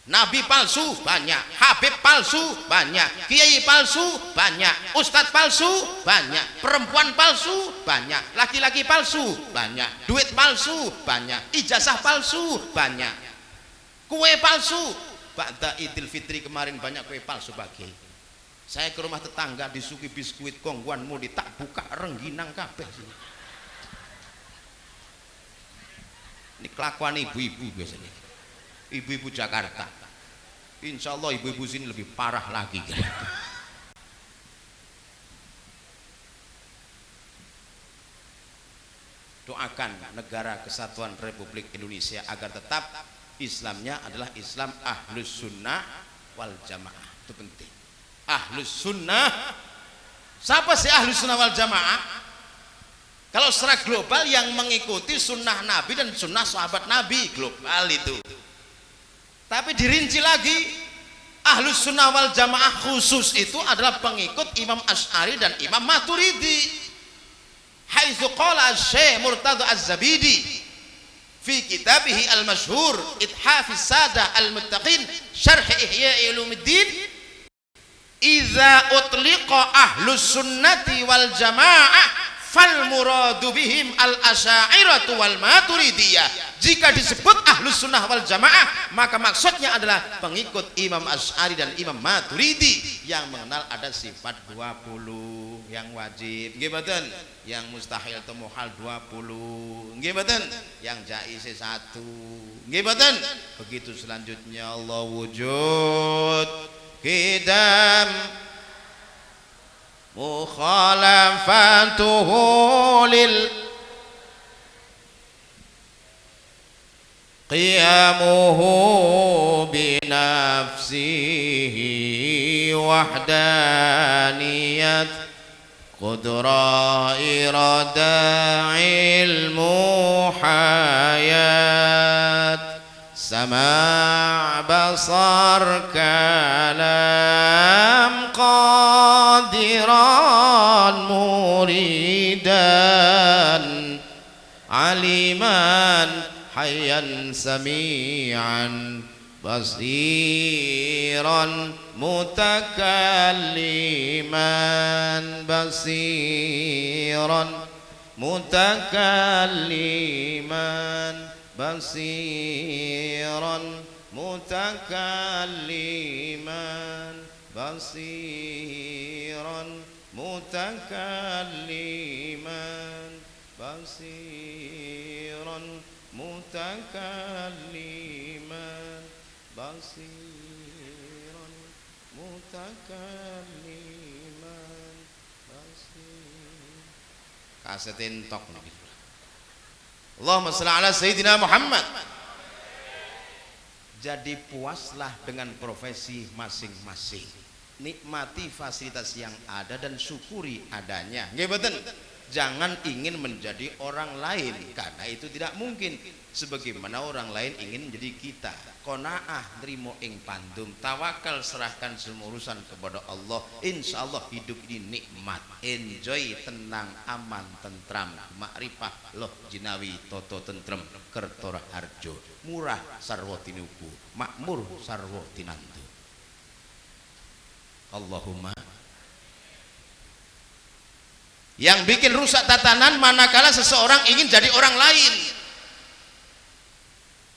Nabi palsu banyak, Habib palsu banyak, Kiai palsu banyak, Ustadz palsu banyak, perempuan palsu banyak, laki-laki palsu banyak, duit palsu banyak, ijazah palsu banyak, kue palsu. Ba'da Idul Fitri kemarin banyak kue palsu bagi. Saya ke rumah tetangga disuki biskuit kongguan mau ditak buka rengginang kabeh. Ini kelakuan ibu-ibu biasanya. Ibu-ibu Jakarta, insya Allah ibu-ibu sini lebih parah lagi. Doakan negara kesatuan Republik Indonesia agar tetap Islamnya adalah Islam Ahlus Sunnah wal Jamaah. Itu penting. Ahlus Sunnah. Siapa sih Ahlus Sunnah wal Jamaah? Kalau secara global yang mengikuti sunnah Nabi dan sunnah sahabat Nabi, global itu. Tapi dirinci lagi, Ahlus Sunnah wal Jamaah khusus itu adalah pengikut Imam Asy'ari dan Imam Maturidi. Haitsu qala Syekh Murtadha Az-Zabidi fi kitabih al-masyhur Ithafis Sadah al-Muttaqin Syarh Ihya Ulumuddin, idza utliqa Ahlus Sunnati wal Jamaah fal muradu bihim al asy'ariyah wal maturidiyah. Jika disebut Ahlus Sunnah wal Jamaah, maka maksudnya adalah pengikut Imam Asy'ari dan Imam Maturidi yang mengenal ada sifat 20 yang wajib, nggih mboten? Yang mustahil atau muhal 20, nggih mboten? Yang jaiz 1, nggih mboten? Begitu selanjutnya Allah wujud qidam mukhalafatuhu lil qiyamuhu binafsihi wahdaniyat qudra irada ilmu hayat sama' basar kalam qadiran muridan حيا سميعا بصيرا متكلما بصيرا متكلما بصيرا متكلما بصيرا متكلما بصيرا متكلما بصيرا متكلما بصيرا. Kasetin tok niki. Allahumma shalli ala sayyidina Muhammad. Jadi puaslah dengan profesi masing-masing. Nikmati fasilitas yang ada dan syukuri adanya. Nggih mboten? Jangan ingin menjadi orang lain, karena itu tidak mungkin. Sebagaimana orang lain ingin menjadi kita. Qanaah nrimo ing pandum, tawakal serahkan semua urusan kepada Allah. Insya Allah hidup ini nikmat, enjoy, tenang, aman, tentram, makrifah, loh jinawi, toto tentrem, kertora harjo, murah sarwo tinuku, makmur sarwo tinantu. Allahumma. Yang bikin rusak tatanan manakala seseorang ingin jadi orang lain.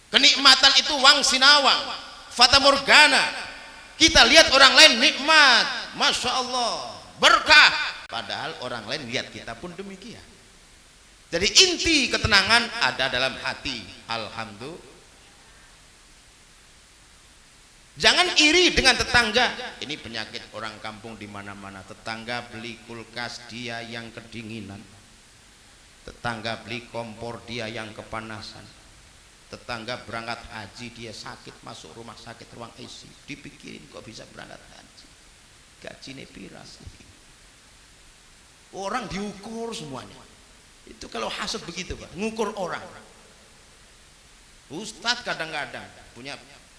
Kenikmatan itu wang sinawang, fata morgana. Kita lihat orang lain nikmat, masya Allah, berkah. Padahal orang lain lihat kita pun demikian. Jadi inti ketenangan ada dalam hati. Alhamdulillah. Jangan iri dengan tetangga. Ini penyakit orang kampung di mana-mana. Tetangga beli kulkas, dia yang kedinginan. Tetangga beli kompor, dia yang kepanasan. Tetangga berangkat haji, dia sakit masuk rumah sakit ruang ICU. Dipikirin kok bisa berangkat haji. Gajinya piras. Orang diukur semuanya. Itu kalau hasud begitu, Pak. Ngukur orang. Ustadz kadang-kadang punya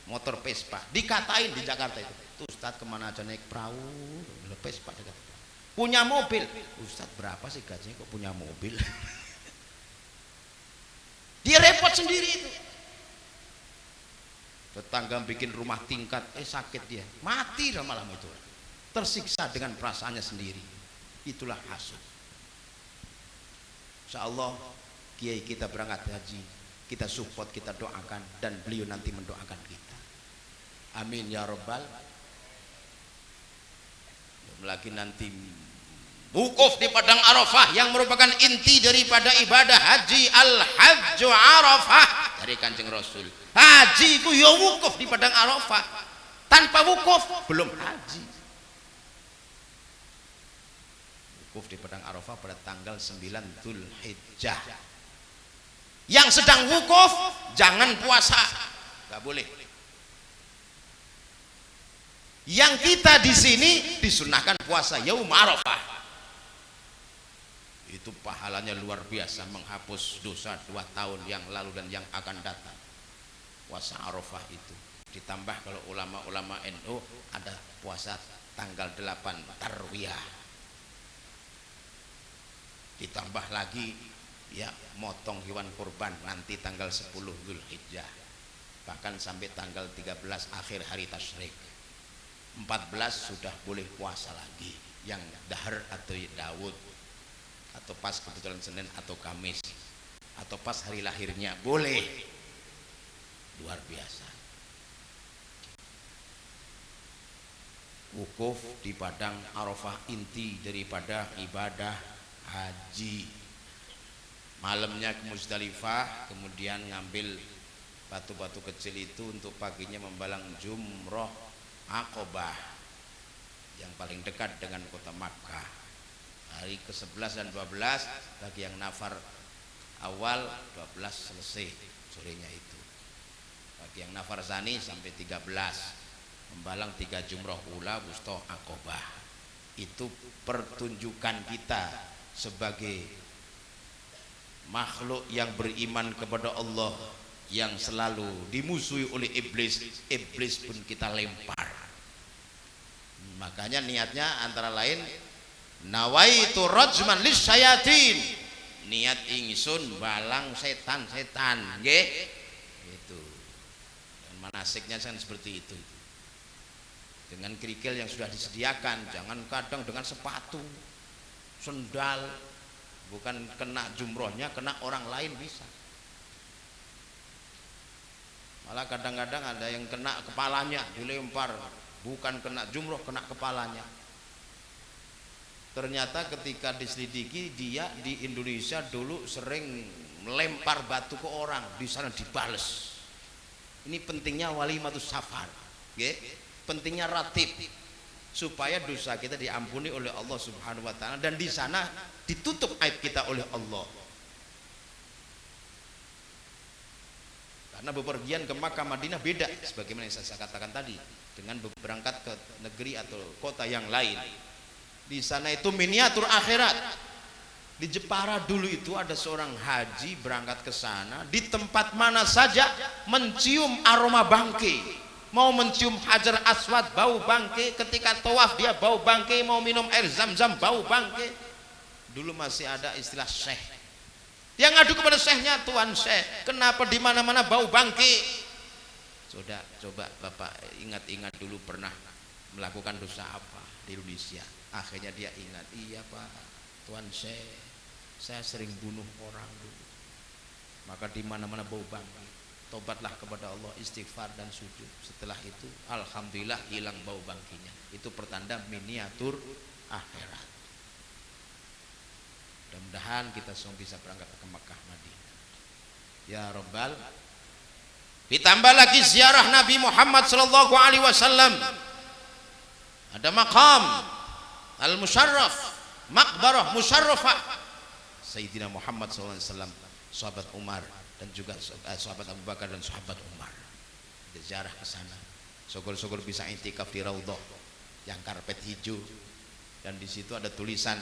motor Vespa, dikatain di Jakarta itu, Ustadz kemana aja naik perahu, Vespa. Punya mobil, Ustadz berapa sih gajinya kok punya mobil? Dia repot sendiri itu. Tetangga bikin rumah tingkat, sakit dia, mati dah malam itu, tersiksa dengan perasaannya sendiri. Itulah hasud. Insya Allah kiai kita berangkat haji, kita support, kita doakan, dan beliau nanti mendoakan kita. Amin ya Rabbal. Lagi nanti wukuf di padang Arafah yang merupakan inti daripada ibadah haji, al-hajju Arafah dari Kanjeng Rasul. Haji ku ya wukuf di padang Arafah. Tanpa wukuf belum haji. Wukuf di padang Arafah pada tanggal 9 Dzulhijjah. Yang sedang wukuf jangan puasa, nggak boleh. Yang kita di sini disunahkan puasa yaum Arafah. Itu pahalanya luar biasa, menghapus dosa 2 tahun yang lalu dan yang akan datang. Puasa Arafah itu ditambah kalau ulama-ulama NU ada puasa tanggal 8 Tarwiyah, ditambah lagi ya motong hewan kurban nanti tanggal 10 Dzulhijjah, bahkan sampai tanggal 13 akhir hari tasyrik. 14 sudah boleh puasa lagi yang dahar atau Daud, atau pas kebetulan Senin atau Kamis, atau pas hari lahirnya boleh. Luar biasa. Wukuf di padang Arafah inti daripada ibadah haji. Malamnya ke Muzdalifah, kemudian ngambil batu-batu kecil itu untuk paginya membalang jumroh Aqobah yang paling dekat dengan kota Makkah. Hari ke-11 dan 12 bagi yang nafar awal 12 selesai sorenya itu. Bagi yang nafar sani sampai 13 membalang 3 jumroh ula wusta Aqobah. Itu pertunjukan kita sebagai makhluk yang beriman kepada Allah yang selalu dimusuhi oleh iblis. Iblis pun kita lempar. Makanya niatnya antara lain nawaitu rajman lisyayatin, niat ingsun balang setan-setan nggih. itu. Dan manasiknya kan seperti itu. Dengan kerikil yang sudah disediakan, jangan kadang dengan sepatu, sendal, bukan kena jumrohnya, kena orang lain bisa. Malah kadang-kadang ada yang kena kepalanya, dilempar, bukan kena jumroh, kena kepalanya. Ternyata ketika diselidiki, dia di Indonesia dulu sering melempar batu ke orang, di sana dibales. Ini pentingnya walimatus safar, pentingnya ratib, supaya dosa kita diampuni oleh Allah Subhanahu wa taala, dan di sana ditutup aib kita oleh Allah. Karena bepergian ke Makkah Madinah beda, sebagaimana yang saya katakan tadi, dengan berangkat ke negeri atau kota yang lain. Di sana itu miniatur akhirat. Di Jepara dulu itu ada seorang haji berangkat ke sana, di tempat mana saja mencium aroma bangke. Mau mencium hajar aswad bau bangke, ketika tawaf dia bau bangke, mau minum air zam-zam bau bangke. Dulu masih ada istilah syekh. Yang ngadu kepada syekhnya, tuan syekh, kenapa di mana-mana bau bangke? Sudah, coba Bapak ingat-ingat dulu pernah melakukan dosa apa di Indonesia. Akhirnya dia ingat, iya Pak, tuan syekh, saya sering bunuh orang dulu. Maka di mana-mana bau bangke. Tobatlah kepada Allah, istighfar dan sujud. Setelah itu alhamdulillah hilang bau bangkinya. Itu pertanda miniatur akhirat. Mudah-mudahan kita semua bisa berangkat ke Makkah Madinah. Ya Rabbal. Ditambah lagi ziarah Nabi Muhammad sallallahu alaihi wasallam. Ada maqam al-musyarraf, maqbarah musyarrafah Sayyidina Muhammad sallallahu alaihi wasallam, sahabat Umar dan juga sahabat Abu Bakar dan sahabat Umar. Ziarah ke sana. Sogol-sogol bisa intikaf di raudhah yang karpet hijau, dan di situ ada tulisan.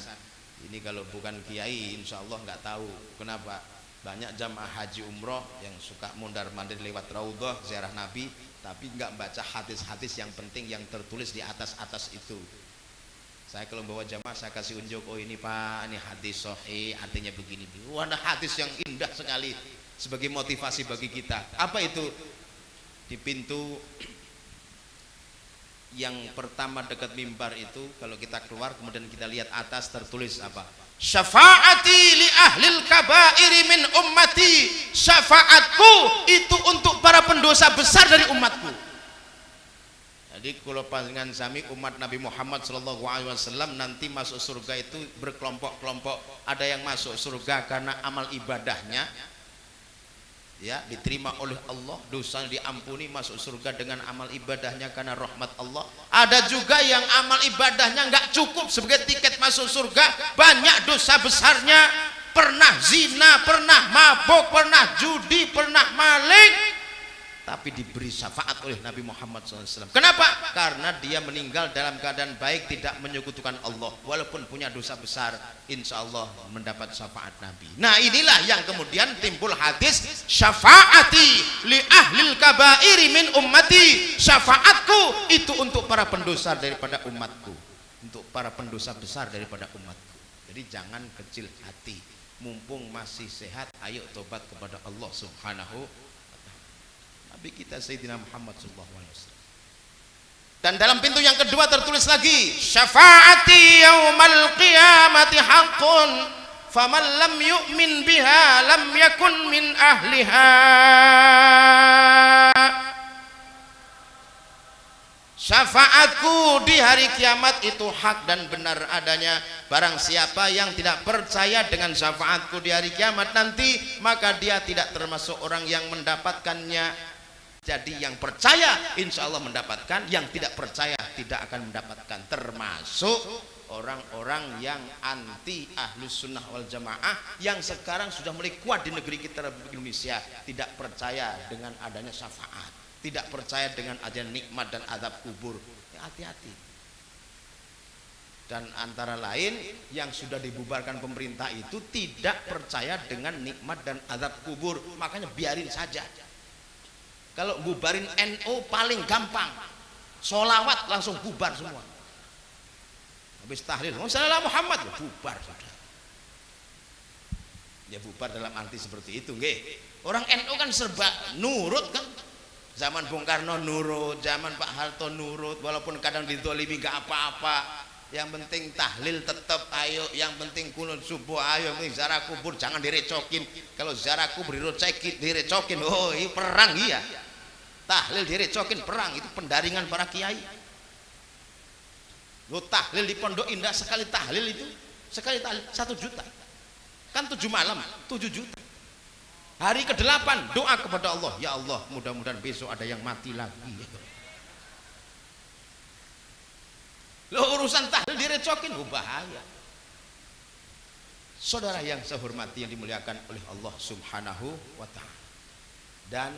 Ini kalau bukan kiai insya Allah nggak tahu. Kenapa? Banyak jamaah haji umroh yang suka mondar-mandir lewat raudhah ziarah Nabi, tapi nggak baca hadis-hadis yang penting yang tertulis di atas itu. Saya kalau bawa jamaah saya kasih unjuk, oh ini Pak, ini hadis sahih, artinya begini. Wah, ada hadis yang indah sekali sebagai motivasi bagi kita. Apa itu? Di pintu yang pertama dekat mimbar itu, kalau kita keluar kemudian kita lihat atas tertulis apa? Syafaati li ahlil kabairi min ummati. Syafaatku itu untuk para pendosa besar dari umatku. Jadi kalau panjenengan sami umat Nabi Muhammad sallallahu alaihi wasallam nanti masuk surga itu berkelompok-kelompok. Ada yang masuk surga karena amal ibadahnya, ya, diterima oleh Allah, dosanya diampuni, masuk surga dengan amal ibadahnya karena rahmat Allah. Ada juga yang amal ibadahnya nggak cukup sebagai tiket masuk surga, banyak dosa besarnya, pernah zina, pernah mabuk, pernah judi, pernah maling, tapi diberi syafaat oleh Nabi Muhammad SAW. Kenapa? Karena dia meninggal dalam keadaan baik, tidak menyekutukan Allah, walaupun punya dosa besar, insya Allah mendapat syafaat Nabi. Nah inilah yang kemudian timbul hadis syafaati li ahlil kabairi min ummati. Syafaatku itu untuk para pendosa daripada umatku, untuk para pendosa besar daripada umatku. Jadi jangan kecil hati, mumpung masih sehat, ayo tobat kepada Allah Subhanahu. Nabi kita Sayyidina Muhammad sallallahu alaihi wasallam. Dan dalam pintu yang kedua tertulis lagi, syafaati yaumal qiyamati haqqun faman lam yu'min biha lam yakun min ahliha. Syafaatku di hari kiamat itu hak dan benar adanya. Barang siapa yang tidak percaya dengan syafaatku di hari kiamat nanti, maka dia tidak termasuk orang yang mendapatkannya. Jadi yang percaya insya Allah mendapatkan, yang tidak percaya tidak akan mendapatkan. Termasuk orang-orang yang anti ahlus sunnah wal jamaah yang sekarang sudah mulai kuat di negeri kita Indonesia, tidak percaya dengan adanya syafaat, tidak percaya dengan adanya nikmat dan azab kubur. Hati-hati. Dan antara lain yang sudah dibubarkan pemerintah itu tidak percaya dengan nikmat dan azab kubur, makanya biarin saja. Kalau bubarin NU paling gampang, sholawat langsung bubar semua. Habis tahlil, Salam Muhammad, ya bubar sudah. Ya bubar dalam arti seperti itu, nggih. Orang NU kan serba nurut kan. Zaman Bung Karno nurut, zaman Pak Harto nurut, walaupun kadang dizalimi gak apa-apa. Yang penting tahlil tetap ayo, yang penting kunut subuh ayo, yang penting ziarah kubur jangan direcokin. Kalau ziarah kubur direcokin, oh ini perang iya. Tahlil direcokin perang, itu pendaringan para kiai. Lo tahlil di Pondok Indah sekali tahlil itu, sekali tahlil 1 juta. Kan 7 malam, 7 juta. Hari ke-8 doa kepada Allah, ya Allah mudah-mudahan besok ada yang mati lagi. Lo urusan tahlil direcokin, bahaya. Saudara yang saya hormati, yang dimuliakan oleh Allah Subhanahu wa ta'ala. Dan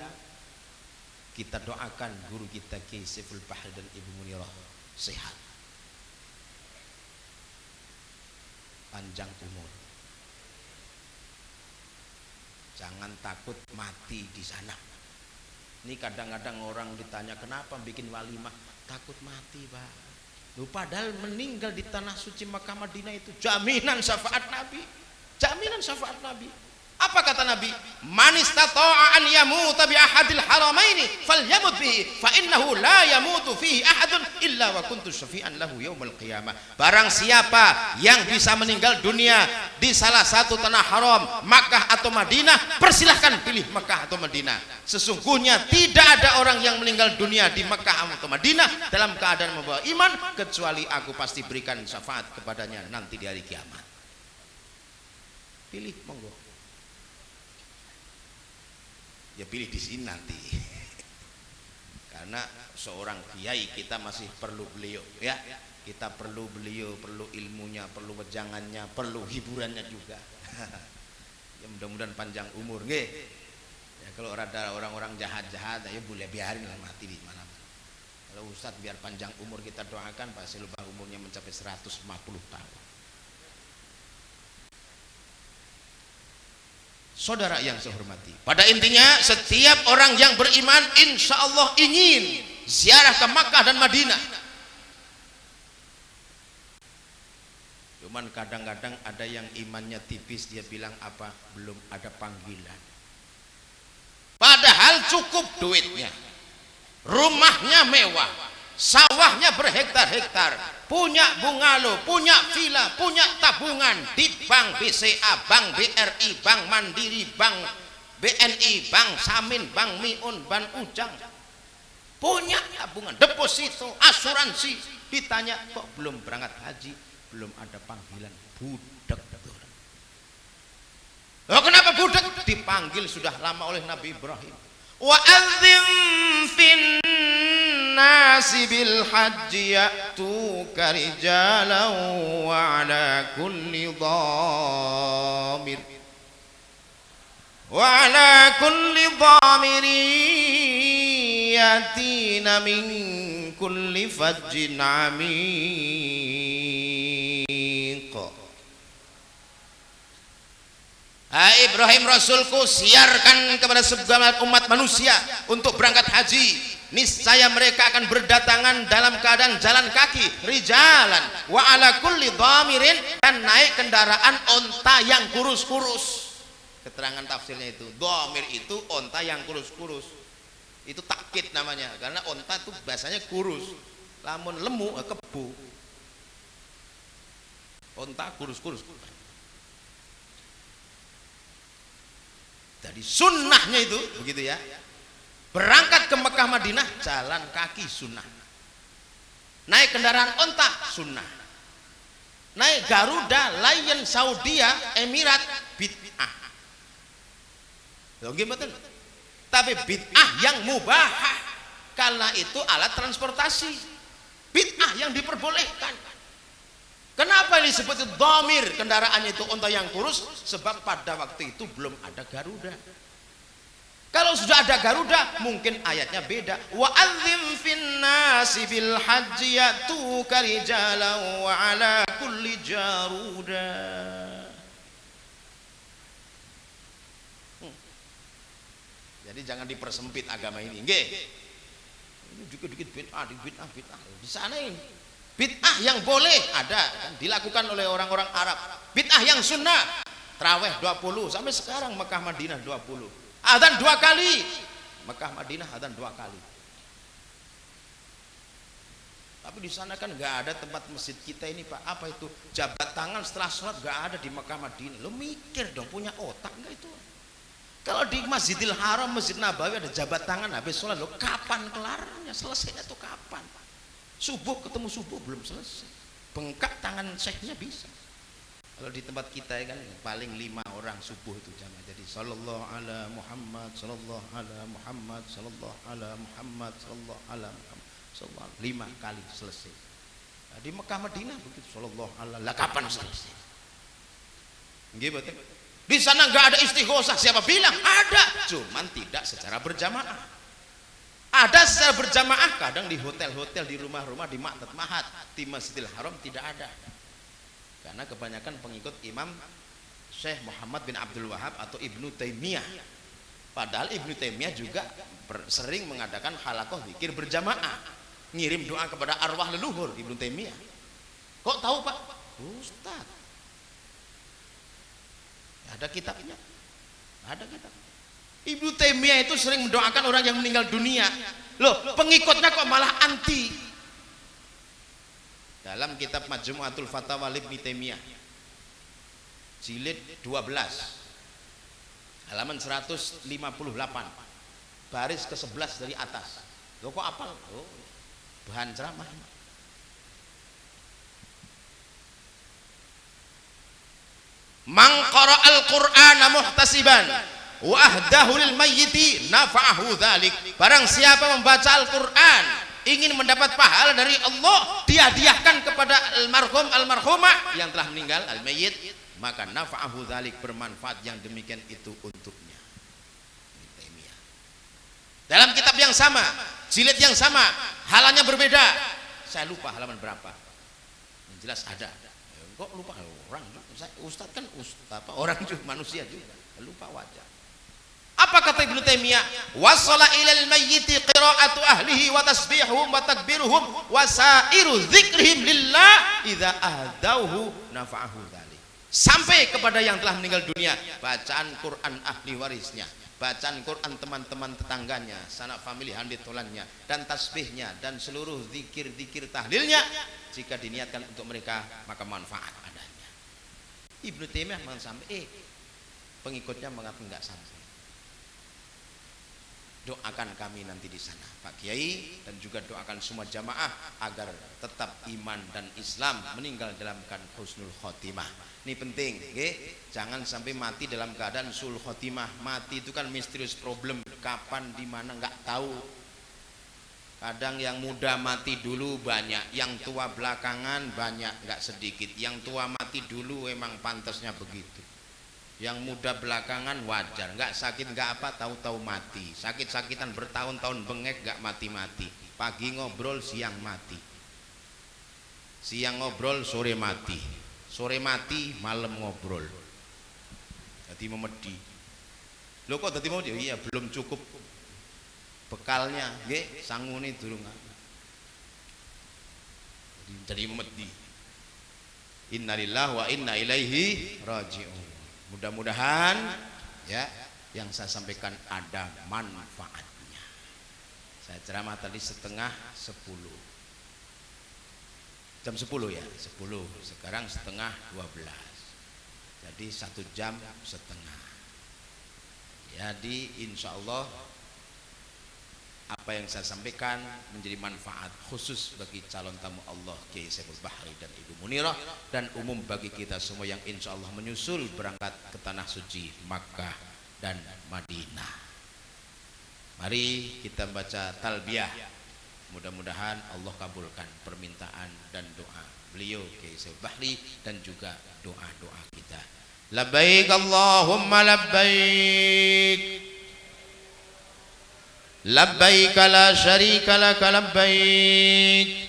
kita doakan guru kita Kiai Saiful Bahri dan Ibu Munirah sehat, panjang umur. Jangan takut mati di sana. Ini kadang-kadang orang ditanya kenapa bikin walimah, takut mati Pak. Loh, padahal meninggal di tanah suci Makkah Madinah itu jaminan syafaat Nabi. Jaminan syafaat Nabi. Apa kata Nabi? Man istata'a an yamuta bi ahadil haramaini falyamut bihi fa innahu la yamutu fihi ahadun illa wa kuntu syafi'an lahu yaumil qiyamah. Barang siapa yang bisa meninggal dunia di salah satu tanah haram, Makkah atau Madinah, persilahkan pilih Makkah atau Madinah. Sesungguhnya tidak ada orang yang meninggal dunia di Makkah atau Madinah dalam keadaan membawa iman kecuali aku pasti berikan syafaat kepadanya nanti di hari kiamat. Pilih, monggo. Ya pilih di sini nanti. Karena seorang kiai kita masih perlu beliau, ya. Kita perlu beliau, perlu ilmunya, perlu wejangannya, perlu hiburannya juga. Ya mudah-mudahan panjang umur, nggih. Ya kalau ada orang-orang jahat-jahat, ya boleh biarin lah mati di mana. Kalau Ustadz biar panjang umur kita doakan pasti lupa umurnya mencapai 150 tahun. Saudara yang saya hormati, pada intinya setiap orang yang beriman insya Allah ingin ziarah ke Makkah dan Madinah. Cuman kadang-kadang ada yang imannya tipis, dia bilang apa? Belum ada panggilan. Padahal cukup duitnya, rumahnya mewah, sawahnya berhektar-hektar, punya bungalow, punya villa, punya tabungan di bank BCA, bank BRI, bank Mandiri, bank BNI, bank Samin, bank Miun, bank Ujang, punya tabungan, deposito, asuransi. Ditanya kok belum berangkat haji, belum ada panggilan, budak. Oh, kenapa budak? Dipanggil sudah lama oleh Nabi Ibrahim. Wa adzim fin nasi bil hajji ya'tuka rijalan wa ala kulli dhamir yatina min kulli fajjin amiq. Hai Ibrahim Rasulku, siarkan kepada segala umat manusia untuk berangkat haji. Niscaya mereka akan berdatangan dalam keadaan jalan kaki, rijalan wa ala kulli dhamirin, dan naik kendaraan onta yang kurus-kurus. Keterangan tafsirnya itu, dhamir itu onta yang kurus-kurus. Itu takkid namanya, karena onta itu biasanya kurus. Lamun lemu kebu. Onta kurus-kurus. Jadi sunnahnya itu begitu ya. Berangkat ke Mekah Madinah jalan kaki sunnah. Naik kendaraan onta sunnah. Naik Garuda, Lion, Saudia, Emirat bid'ah. Loh gimana? Tapi bid'ah yang mubah, karena itu alat transportasi. Bid'ah yang diperbolehkan. Kenapa ini disebut dhamir, kendaraannya itu onta yang kurus? Sebab pada waktu itu belum ada Garuda. Kalau sudah ada Garuda, mungkin ayatnya beda. Wa adzim fin nasi bil hajji ya'tuka rijalan wa ala kulli jaruda. Jadi jangan dipersempit agama ini, nggih. Ini juga dikit bid'ah. Di sana ini bid'ah yang boleh ada kan, dilakukan oleh orang-orang Arab. Bid'ah yang sunnah, tarawih 20 sampai sekarang Mekah Madinah 20. Adzan 2 kali. Mekah Madinah adzan 2 kali. Tapi di sana kan nggak ada tempat masjid kita ini Pak. Apa itu? Jabat tangan setelah sholat nggak ada di Mekah Madinah. Lo mikir dong, punya otak nggak itu? Kalau di Masjidil Haram, Masjid Nabawi ada jabat tangan habis sholat, lo kapan kelarnya? Selesainya tuh kapan? Subuh ketemu subuh belum selesai. Bengkak tangan syekhnya bisa. Kalau di tempat kita kan paling 5 orang subuh itu jamaah. Jadi sallallahu ala Muhammad, sallallahu ala Muhammad, sallallahu ala Muhammad, sallallahu ala Muhammad. 5 kali selesai. Nah, di Mekah Madinah begitu sallallahu alaihi. Lah kapan selesai? Nggih betul. Di sana enggak ada istighosah, siapa bilang? Ada, cuman tidak secara berjamaah. Ada secara berjamaah kadang di hotel-hotel, di rumah-rumah, di Ma'tat Mahat, di Masjidil Haram tidak ada. Karena kebanyakan pengikut Imam Syekh Muhammad bin Abdul Wahab atau Ibnu Taimiyah. Padahal Ibnu Taimiyah juga sering mengadakan halakoh zikir berjamaah, ngirim doa kepada arwah leluhur Ibnu Taimiyah. Kok tahu Pak? Ustaz, ada kitabnya, ada kitab. Ibnu Taimiyah itu sering mendoakan orang yang meninggal dunia. Loh, pengikutnya kok malah anti. Dalam kitab Majmu'atul Fatawa Ibnu Taimiyah jilid 12 halaman 158 baris ke-11 dari atas. Loh kok apal? Oh, bahan ceramah. Man qara'al Qur'ana muhtasiban wa ahdahu lil mayyiti nafa'ahu dzalik. Barang siapa membaca Al-Qur'an ingin mendapat pahala dari Allah, dihadiahkan kepada almarhum almarhumah yang telah meninggal, al-mayyit, maka nafa'ahu dzalik, bermanfaat yang demikian itu untuknya. Dalam kitab yang sama, jilid yang sama, halamannya berbeda. Saya lupa halaman berapa. Yang jelas ada. Kok lupa orang? Ustadz kan ustadz, orang juga manusia juga, lupa wajah. Apa kata Ibnu Taimiyah? Wasala ilal mayyiti qira'atu ahlihi wa tasbihuhum wa takbiruhum wa sa'iru dzikrihim lillah idza ahdauhu nafa'ahu dzalik. Sampai kepada yang telah meninggal dunia, bacaan Quran ahli warisnya, bacaan Quran teman-teman tetangganya, sanak famili handitolannya, dan tasbihnya, dan seluruh zikir-zikir tahlilnya, jika diniatkan untuk mereka maka manfaat adanya. Ibnu Taimiyah mengatakan sampai, pengikutnya mengatakan enggak sampai. Doakan kami nanti di sana Pak Kiai, dan juga doakan semua jamaah agar tetap iman dan Islam, meninggal dalam keadaan husnul khotimah. Ini penting, okay? Jangan sampai mati dalam keadaan sul khotimah. Mati itu kan misterius problem, kapan di mana nggak tahu. Kadang yang muda mati dulu banyak, yang tua belakangan banyak, nggak sedikit. Yang tua mati dulu emang pantasnya begitu. Yang muda belakangan wajar, nggak sakit nggak apa, tahu-tahu mati. Sakit-sakitan bertahun-tahun bengek nggak mati-mati. Pagi ngobrol, siang mati. Siang ngobrol, sore mati. Sore mati, malam ngobrol. Jadi memedi. Lo kok tadi mau dia? Iya, belum cukup bekalnya, nggih, sangune durung. Jadi memedi. Innalillahi wa inna ilaihi raji'un. Mudah-mudahan ya yang saya sampaikan ada manfaatnya. Saya ceramah tadi setengah 10. Jam 10 ya, 10. Sekarang setengah 12. Jadi 1 jam setengah. Jadi insya Allah apa yang saya sampaikan menjadi manfaat khusus bagi calon tamu Allah Kiai Saiful Bahri dan Ibu Munirah, dan umum bagi kita semua yang insya Allah menyusul berangkat ke tanah suci Makkah dan Madinah. Mari kita baca talbiyah. Mudah-mudahan Allah kabulkan permintaan dan doa beliau Kiai Saiful Bahri dan juga doa-doa kita. Labbaik Allahumma labbaik. Labbaik la syarika lak labbaik.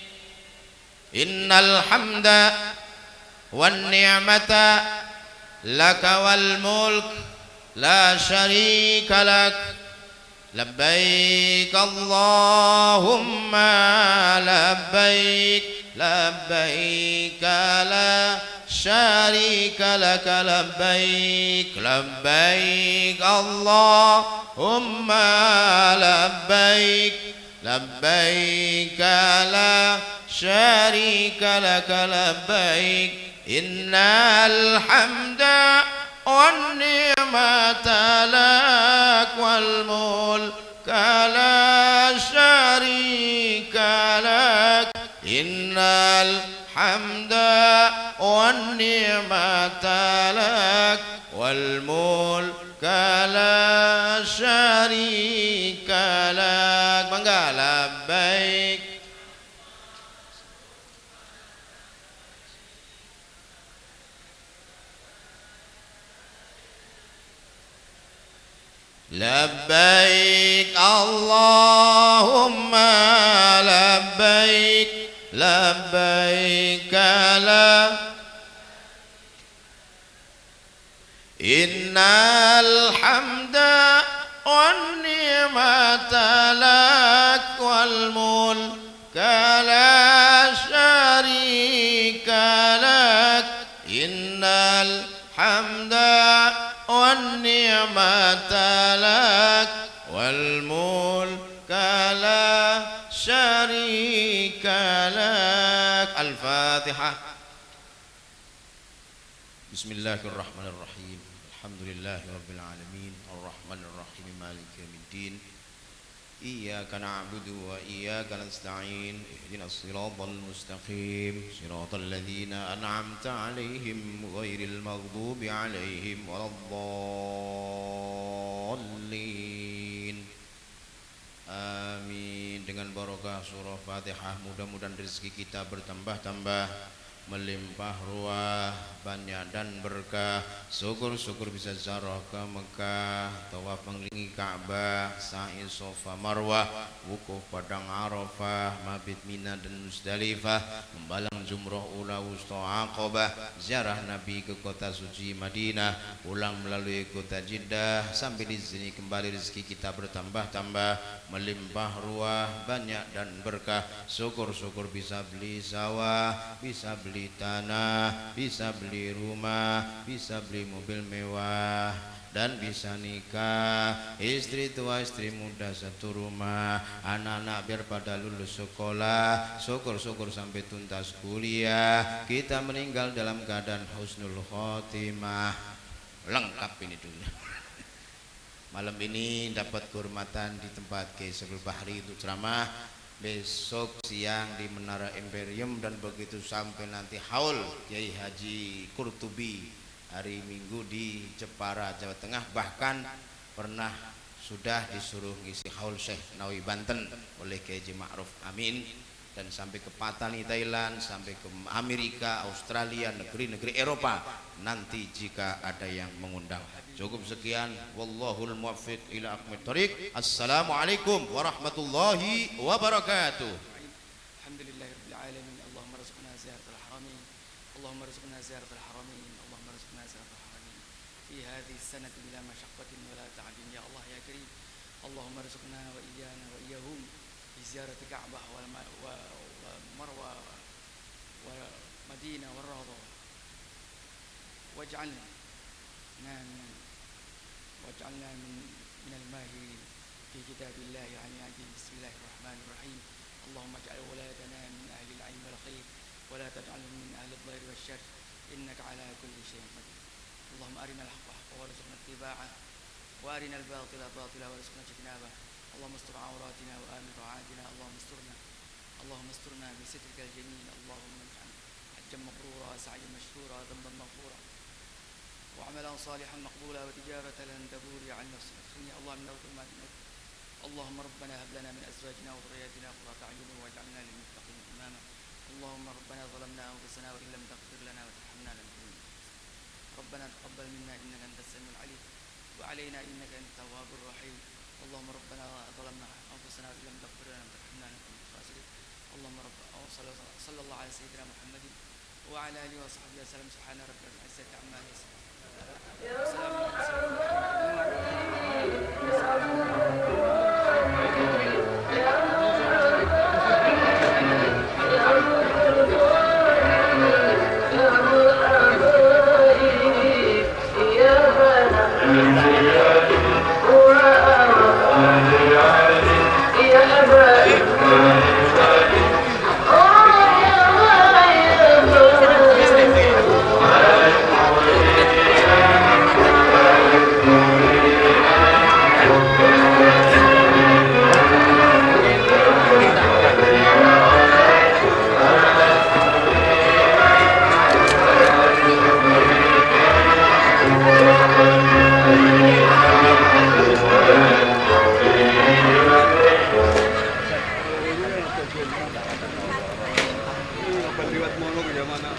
Innal hamda wan ni'mata laka wal mulk la syarika lak. Labbaik Allahumma labbaik. Labbaik la شريك لك لبيك لبيك اللهم لبيك لبيك لا شريك لك لبيك إن الحمد والنعمة لك والملك لا شريك لك إن الحمد والنعمة لك والملك لا شريك لك bangga labbaik labbaik Allahumma labbaik labbaik la innal hamda wan ni'mata lak wal mulka la syarika lak innal hamda wan ni'mata lak wal mulka la syarika lak. Al-Fatihah. Bismillahirrahmanirrahim. Alhamdulillahi rabbil alamin arrahmanir rahim maliki yaumiddin iyyaka na'budu wa iyyaka nasta'in ihdinas siratal mustaqim siratal ladzina an'amta 'alaihim ghairil maghdubi 'alaihim waladdallin. Amin. Dengan barokah surah Fatihah mudah-mudahan rezeki kita bertambah-tambah, melimpah ruah, banyak dan berkah. Syukur-syukur bisa ziarah ke Mekah, tawaf mengelilingi Ka'bah, sa'i Safa Marwah, wukuf padang Arafah, mabit Mina dan Musdalifah, membalang jumrah ula wusta Aqabah, ziarah Nabi ke kota suci Madinah, pulang melalui kota Jeddah, sampai di sini kembali rezeki kita bertambah-tambah, melimpah ruah, banyak dan berkah. Syukur-syukur bisa beli sawah, bisa beli tanah, bisa beli rumah, bisa beli mobil mewah, dan bisa nikah, istri tua istri muda satu rumah, anak-anak biar pada lulus sekolah, syukur-syukur sampai tuntas kuliah, kita meninggal dalam keadaan husnul khotimah. Lengkap ini dulu. Malam ini dapat kehormatan di tempat Kiai Saiful Bahri untuk ceramah, besok siang di Menara Imperium, dan begitu sampai nanti haul Kiai Haji Qurtubi hari Minggu di Jepara, Jawa Tengah. Bahkan pernah sudah disuruh ngisi haul Syekh Nawawi Banten oleh Kiai Haji Ma'ruf Amin, dan sampai ke Patani Thailand, sampai ke Amerika, Australia, negeri-negeri Eropa nanti jika ada yang mengundang. Cukup sekian, wallahul muwaffiq ila aqwamit thoriq. Assalamualaikum warahmatullahi wabarakatuh. Alhamdulillahirabbil alamin. Allahumma rzuqna ziyaratal haramain. Allahumma rzuqna ziyaratal haramain. Allahumma rzuqna ziyaratal haramain fi hadhihi as-sanati bila mashaqqatin wa la ta'abin ya Allah ya karim. Allahumma rzuqna wa iyyana wa iyyahum bi ziyarati Ka'bah wal Marwa wa Madinah wal Rawdah. واجعلنا من الماهرين في كتاب الله عن عدل. بسم الله الرحمن الرحيم. اللهم اجعل ولادنا من أهل العلم والخير ولا تجعلهم من أهل الضير والشر إنك على كل شيء قدير. اللهم أرنا الحق حقا وارزقنا اتباعه وأرنا الباطل باطلا وارزقنا اجتنابه. اللهم استر عوراتنا وآمن روعاتنا. اللهم استرنا بسترك الجميل. اللهم اجعل حجا مبرورا سعيا مشكورا ذنبا مغفورا وعملا صالحا مقبولا وتجارة لن تبور عن نفسك. اغفرني اللهم من ما تملك. اللهم ربنا هب لنا من ازواجنا وذرياتنا قرة اعين واجعلنا للمتقين اماما. اللهم ربنا ظلمنا انفسنا وان لم تغفر لنا وترحمنا لنكونن. ربنا تقبل منا انك انت السميع العليم وعلينا انك انت التواب الرحيم. اللهم ربنا ظلمنا انفسنا وان لم تغفر لنا وترحمنا لنكون من الخاسرين. اللهم صلى الله على سيدنا محمد وعلى اله وصحبه وسلم. سبحان ربك رب العزة عما يصفون. Ya Liwat mono ke mana?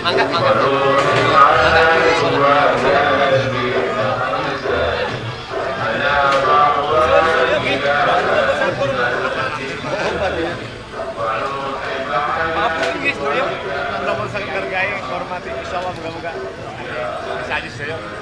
Mangga. Guys, hormati insyaallah moga-moga bisa aja saya.